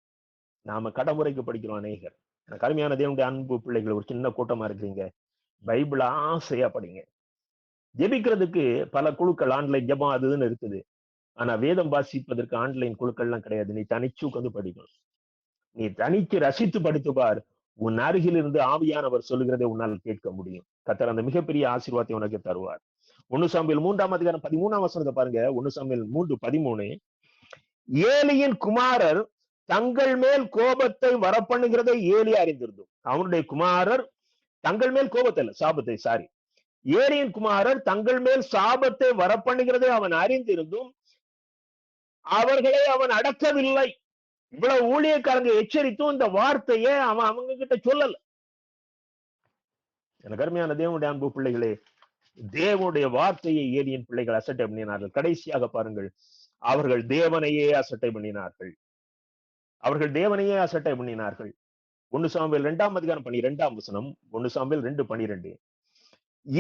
நாம கடமுறைக்கு படிக்கிறோம். அநேகர் கருமையான தேவனுடைய அன்பு பிள்ளைகள் ஒரு சின்ன கூட்டமா இருக்கிறீங்க, பைபிள் ஆசையா படிங்க. ஜெபிக்கிறதுக்கு பல குழுக்கள் ஆன்லைன் ஜெபம் அதுன்னு இருக்குது. ஆனா வேதம் வாசிப்பதற்கு ஆன்லைன் குழுக்கள் எல்லாம் கிடையாது. நீ தனிச்சு உட்கார்ந்து படிக்கணும். நீ தனிச்சு ரசித்து படித்து பார். உன் அருகில் இருந்து ஆவியானவர் சொல்லுகிறதை உன்னால் கேட்க முடியும். கர்த்தர் அந்த மிகப்பெரிய ஆசீர்வாதத்தை உனக்கு தருவார். 1 சாமுவேல் 3ஆம் அதிகாரம் 13ஆம் வசனத்தை பாருங்க. 1 சாமுவேல் 3:13. ஏலியின் குமாரர் தங்கள் மேல் கோபத்தை வரப்பண்ணுகிறதை ஏலி அறிந்திருந்தோம். அவனுடைய குமாரர் தங்கள் மேல் கோபத்தை இல்ல, சாபத்தை, சாரி, ஏலியின் குமாரர் தங்கள் மேல் சாபத்தை வரப்பண்ணுகிறதை அவன் அறிந்திருந்தும் அவர்களை அவன் அடக்கவில்லை. இவ்வளவு ஊழியக்காரங்க எச்சரித்தும் இந்த வார்த்தையை அவன் அவங்க கிட்ட சொல்லல. எனக்கு அருமையான தேவனுடைய அன்பு பிள்ளைகளே, தேவனுடைய வார்த்தையை ஏலியின் பிள்ளைகள் அசட்டை பண்ணினார்கள். கடைசியாக பாருங்கள், அவர்கள் தேவனையே அசட்டை பண்ணினார்கள். அவர்கள் தேவனையே அசட்டை பண்ணினார்கள். 1 சாமுவேல் 2ஆம் அதிகாரம் 12ஆம் வசனம். 1 சாமுவேல் 2:12.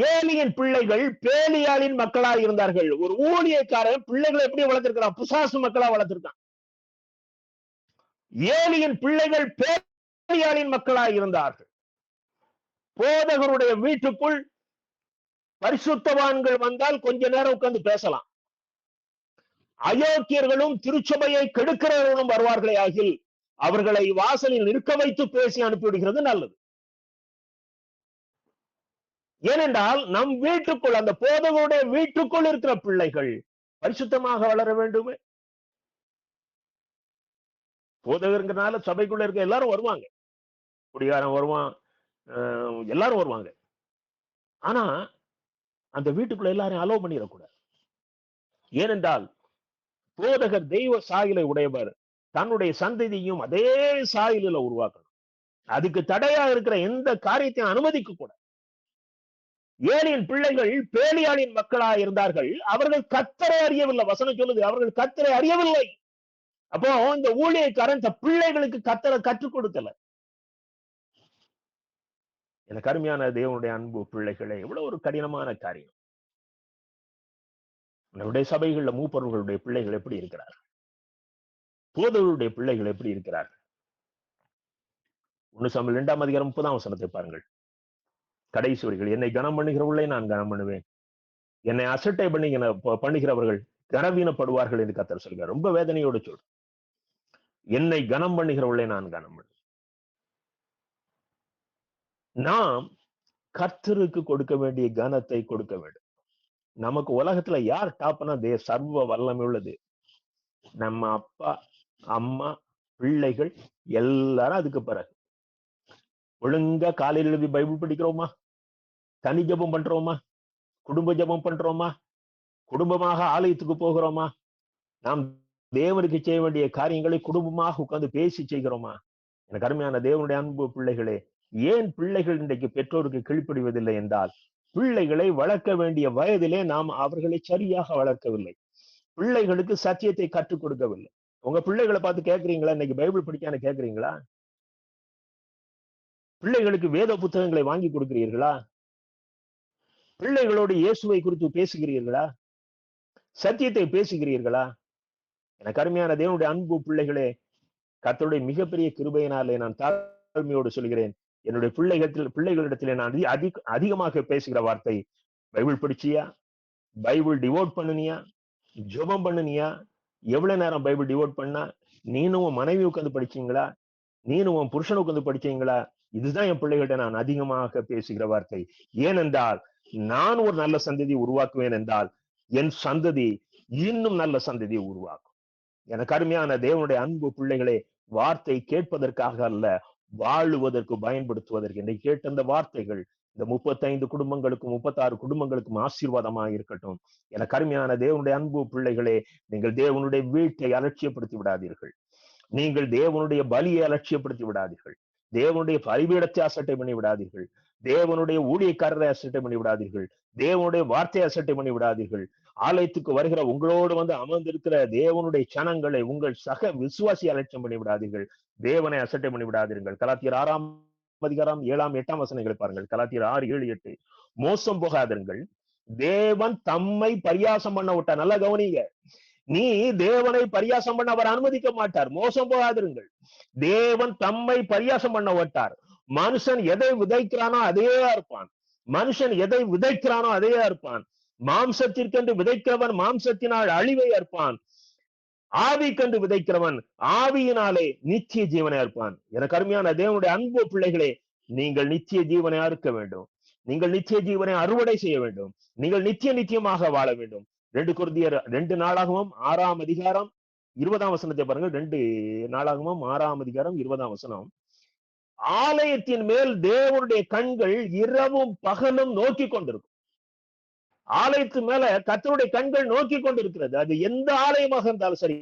ஏலியின் பிள்ளைகள் பேலியாளின் மக்களா இருந்தார்கள். ஒரு ஊழியக்காரன் பிள்ளைகளை எப்படி வளர்த்திருக்கிறான்? புசாசு மக்களா வளர்த்திருக்கான். ஏலியின் பிள்ளைகள் பேலியாளின் மக்களா இருந்தார்கள். போதகருடைய வீட்டுக்குள் பரிசுத்தவான்கள் வந்தால் கொஞ்ச நேரம் உட்கார்ந்து பேசலாம். அயோக்கியர்களும் திருச்சபையை கெடுக்கிறவர்களும் வருவார்களே ஆகில் அவர்களை வாசலில் நிற்க வைத்து பேசி அனுப்பிவிடுகிறது நல்லது. ஏனென்றால் நம் வீட்டுக்குள், அந்த போதகருடைய வீட்டுக்குள் இருக்கிற பிள்ளைகள் பரிசுத்தமாக வளர வேண்டுமே. போதகருங்கிறனால சபைக்குள்ள இருக்க எல்லாரும் வருவாங்க, குடிகாரன் வருவான், எல்லாரும் வருவாங்க. ஆனா அந்த வீட்டுக்குள்ள எல்லாரையும் அலோவ் பண்ணிடக்கூடாது. ஏனென்றால் போதகர் தெய்வ சாயலை உடையவர், தன்னுடைய சந்ததியும் அதே சாயலில் உருவாக்கணும். அதுக்கு தடையா இருக்கிற எந்த காரியத்தையும் அனுமதிக்க கூடாது. ஏலியின் பிள்ளைகள் பேலியாளின் மக்களா இருந்தார்கள். அவர்கள் கர்த்தரை அறியவில்லை. வசனம் சொல்லுது, அவர்கள் கர்த்தரை அறியவில்லை. அப்போ இந்த ஊழியக்காரன் இந்த பிள்ளைகளுக்கு கர்த்தரை கற்றுக் கொடுக்கல. எனக்கு அருமையான தேவனுடைய அன்பு பிள்ளைகளே, எவ்வளவு ஒரு கடினமான காரியம். நம்முடைய சபைகள்ல மூப்பர்களுடைய பிள்ளைகள் எப்படி இருக்கிறார்? போதவர்களுடைய பிள்ளைகள் எப்படி இருக்கிறார்கள்? 1 சாமுவேல் 2ஆம் அதிகாரம் 30ஆம் வசனத்தை பாருங்கள். கடைசி வரிகள், என்னை கனம் பண்ணுகிறவர்களை நான் கனம் பண்ணுவேன், என்னை அசட்டை பண்ணுகிறவர்கள் கனவீனப்படுவார்கள் என்று கர்த்தர் சொல்கிறார். ரொம்ப வேதனையோடு சொல், என்னை கனம் பண்ணுகிறவர்களை நான் கனம் பண்ணுவேன். நாம் கர்த்தருக்கு கொடுக்க வேண்டிய கனத்தை கொடுக்க வேண்டும். நமக்கு உலகத்துல யார் டாப்னா சர்வ வல்லமை உள்ளது. நம்ம அப்பா, அம்மா, பிள்ளைகள் எல்லாரும் அதுக்கு பிறகு. ஒழுங்கா காலையில் எழுதி பைபிள் படிக்கிறோமா? தனி ஜபம் பண்றோமா? குடும்ப ஜபம் பண்றோமா? குடும்பமாக ஆலயத்துக்கு போகிறோமா? நாம் தேவனுக்கு செய்ய வேண்டிய காரியங்களை குடும்பமாக உட்கார்ந்து பேசி செய்கிறோமா? எனக்கு அருமையான தேவனுடைய அன்பு பிள்ளைகளே, ஏன் பிள்ளைகள் இன்றைக்கு பெற்றோருக்கு கீழ்ப்படிவதில்லை என்றால், பிள்ளைகளை வளர்க்க வேண்டிய வயதிலே நாம் அவர்களை சரியாக வளர்க்கவில்லை. பிள்ளைகளுக்கு சத்தியத்தை கற்றுக் கொடுக்கவில்லை. உங்க பிள்ளைகளை பார்த்து கேட்கிறீங்களா, இன்னைக்கு பைபிள் படிக்கான்னு கேட்கிறீங்களா? பிள்ளைகளுக்கு வேத புத்தகங்களை வாங்கி கொடுக்கிறீர்களா? பிள்ளைகளோடு இயேசுவை குறித்து பேசுகிறீர்களா? சத்தியத்தை பேசுகிறீர்களா? எனக்கு அருமையான தேவனுடைய அன்பு பிள்ளைகளே, கர்த்தருடைய மிகப்பெரிய கிருபையினாலே நான் தாழ்மையோடு சொல்கிறேன், என்னுடைய பிள்ளைகளிடத்திலே நான் அதிகமாக பேசுகிற வார்த்தை, பைபிள் படிச்சியா? பைபிள் டிவோட் பண்ணுனியா? ஜெபம் பண்ணுனியா? எவ்வளவு நேரம் பைபிள் டிவோட் பண்ணா? நீனும் உன் மனைவி உட்கார்ந்து படிச்சீங்களா? நீனும் உன் புருஷன் உட்கார்ந்து படிச்சீங்களா? இதுதான் என் பிள்ளைகிட்ட நான் அதிகமாக பேசுகிற வார்த்தை. ஏனென்றால் நான் ஒரு நல்ல சந்ததியை உருவாக்குவேன் என்றால் என் சந்ததி இன்னும் நல்ல சந்ததியை உருவாக்கும். எனக்கு அருமையான தேவனுடைய அன்பு பிள்ளைகளே, வார்த்தை கேட்பதற்காக அல்ல, வாழுவதற்கு பயன்படுத்துவதற்கு. இன்னைக்கு கேட்ட அந்த வார்த்தைகள் இந்த 35 குடும்பங்களுக்கும் 36 குடும்பங்களுக்கும் ஆசீர்வாதமாக இருக்கட்டும். எனக்கு அருமையான தேவனுடைய அன்பு பிள்ளைகளே, நீங்கள் தேவனுடைய வீட்டை அலட்சியப்படுத்தி விடாதீர்கள். நீங்கள் தேவனுடைய பலியை அலட்சியப்படுத்தி விடாதீர்கள். தேவனுடைய பலிபீடத்தை அசட்டை பண்ணி விடாதீர்கள். தேவனுடைய ஊழியக்காரரை அசட்டை பண்ணி விடாதீர்கள். தேவனுடைய வார்த்தையை அசட்டை பண்ணி விடாதீர்கள். ஆலயத்துக்கு வருகிற உங்களோடு வந்து அமர்ந்திருக்கிற தேவனுடைய சனங்களை, உங்கள் சக விசுவாசி அலட்சியம் பண்ணி விடாதீர்கள். தேவனை அசட்டை பண்ணி விடாதீர்கள். கலாத்தியர் 6ஆம் அதிகாரம் 7ஆம் 8ஆம் வசனங்களை பாருங்கள். கலாத்தியர் 6, 7, 8. மோசம் போகாதீர்கள், தேவன் தம்மை பரியாசம் பண்ண விட்டார். நல்லா கவனிங்க, நீ தேவனை பரியாசம் பண்ண அவர் அனுமதிக்க மாட்டார். மோசம் போகாதிருங்கள், தேவன் தம்மை பரியாசம் பண்ண விட்டார். மனுஷன் எதை விதைக்கிறானோ அதையே இருப்பான். மனுஷன் எதை விதைக்கிறானோ அதையே இருப்பான். மாம்சத்திற்கென்று விதைக்கிறவன் மாம்சத்தினால் அழிவை அறுப்பான். ஆவி கண்டு விதைக்கிறவன் ஆவியினாலே நித்திய ஜீவனை அறுப்பான். எனக்கு அருமையான தேவனுடைய அன்பு பிள்ளைகளே, நீங்கள் நித்திய ஜீவனை அறுக்க வேண்டும். நீங்கள் நித்திய ஜீவனை அறுவடை செய்ய வேண்டும். நீங்கள் நித்தியமாக வாழ வேண்டும். 2 கொரிந்தியர் 2 நாளாகமம் 6ஆம் அதிகாரம் 20ஆம் வசனத்தை பாருங்கள். 2 நாளாகமம் 6ஆம் அதிகாரம் 20ஆம் வசனம். ஆலயத்தின் மேல் தேவனுடைய கண்கள் இரவும் பகலும் நோக்கி கொண்டிருக்கும். ஆலயத்து மேல கர்த்தருடைய கண்கள் நோக்கி கொண்டிருக்கிறது. அது எந்த ஆலயமாக இருந்தாலும் சரி,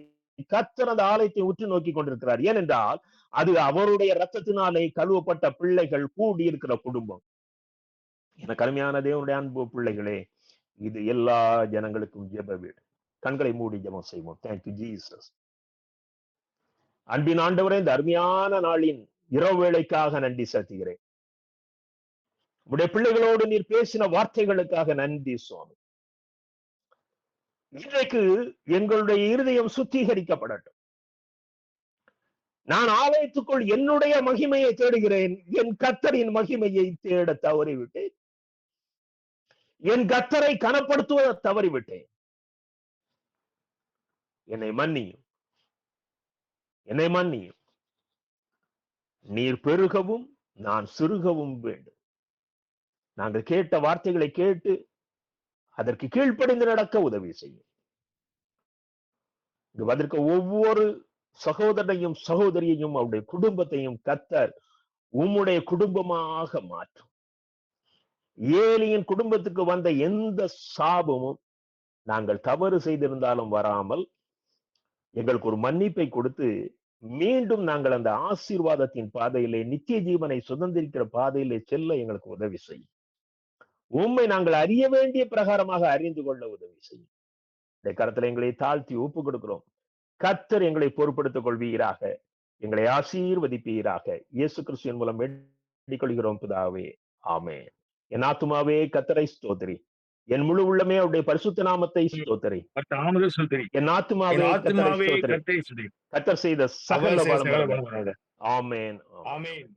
கர்த்தர் அந்த ஆலயத்தை உற்று நோக்கி கொண்டிருக்கிறார். ஏனென்றால் அது அவருடைய ரத்தத்தினாலே கழுவப்பட்ட பிள்ளைகள் கூடியிருக்கிற குடும்பம். எனக்கு அருமையான தேவனுடைய அன்பு பிள்ளைகளே, இது எல்லா ஜனங்களுக்கும் ஜெப வீடு. கண்களை மூடி ஜெபம் செய்வோம். Thank you Jesus. அன்பின் ஆண்டவரே, இந்த அருமையான நாளின் இரவு வேளைக்காக நன்றி செலுத்துகிறேன். உடைய பிள்ளைகளோடு நீர் பேசின வார்த்தைகளுக்காக நன்றி சுவாமி. இன்றைக்கு எங்களுடைய இருதயம் சுத்திகரிக்கப்படட்டும். நான் ஆலயத்துக்குள் என்னுடைய மகிமையை தேடுகிறேன், என் கர்த்தரின் மகிமையை தேட தவறிவிட்டேன். என் கர்த்தரை கனப்படுத்துவதை தவறிவிட்டேன். என்னை மன்னியும், என்னை மன்னியும். நீர் பெருகவும் நான் சிறுகவும் வேண்டும். நாங்கள் கேட்ட வார்த்தைகளை கேட்டு அதற்கு கீழ்ப்படிந்து நடக்க உதவி செய்யும். இங்கு வந்திருக்க ஒவ்வொரு சகோதரனையும் சகோதரியையும் அவருடைய குடும்பத்தையும் கர்த்தர் உம்முடைய குடும்பமாக மாற்றும். ஏலியின் குடும்பத்துக்கு வந்த எந்த சாபமும் நாங்கள் தவறு செய்திருந்தாலும் வராமல் எங்களுக்கு ஒரு மன்னிப்பை கொடுத்து மீண்டும் நாங்கள் அந்த ஆசீர்வாதத்தின் பாதையிலே நித்திய ஜீவனை சுதந்திரிக்கிற பாதையிலே செல்ல எங்களுக்கு உதவி செய்யும். உண்மை நாங்கள் அறிய வேண்டிய பிரகாரமாக அறிந்து கொள்ள உதவி செய்யும். இந்த கரத்துல எங்களை தாழ்த்தி ஒப்பு கொடுக்கிறோம். கர்த்தர் எங்களை பொறுப்படுத்திக் கொள்வீராக, எங்களை ஆசீர்வதிப்பீராக. இயேசு கிறிஸ்துவின் மூலம் வேண்டிக் கொள்கிறோம் பிதாவே, ஆமென். என் ஆத்துமாவே கர்த்தரை ஸ்தோத்திரி, என் முழு உள்ளமே அவருடைய பரிசுத்த நாமத்தை ஸ்தோத்திரி. என் ஆத்துமாவே கர்த்தரை ஸ்தோத்திரி, கர்த்தர் செய்த சகல வல்லமைகள். ஆமென், ஆமென்.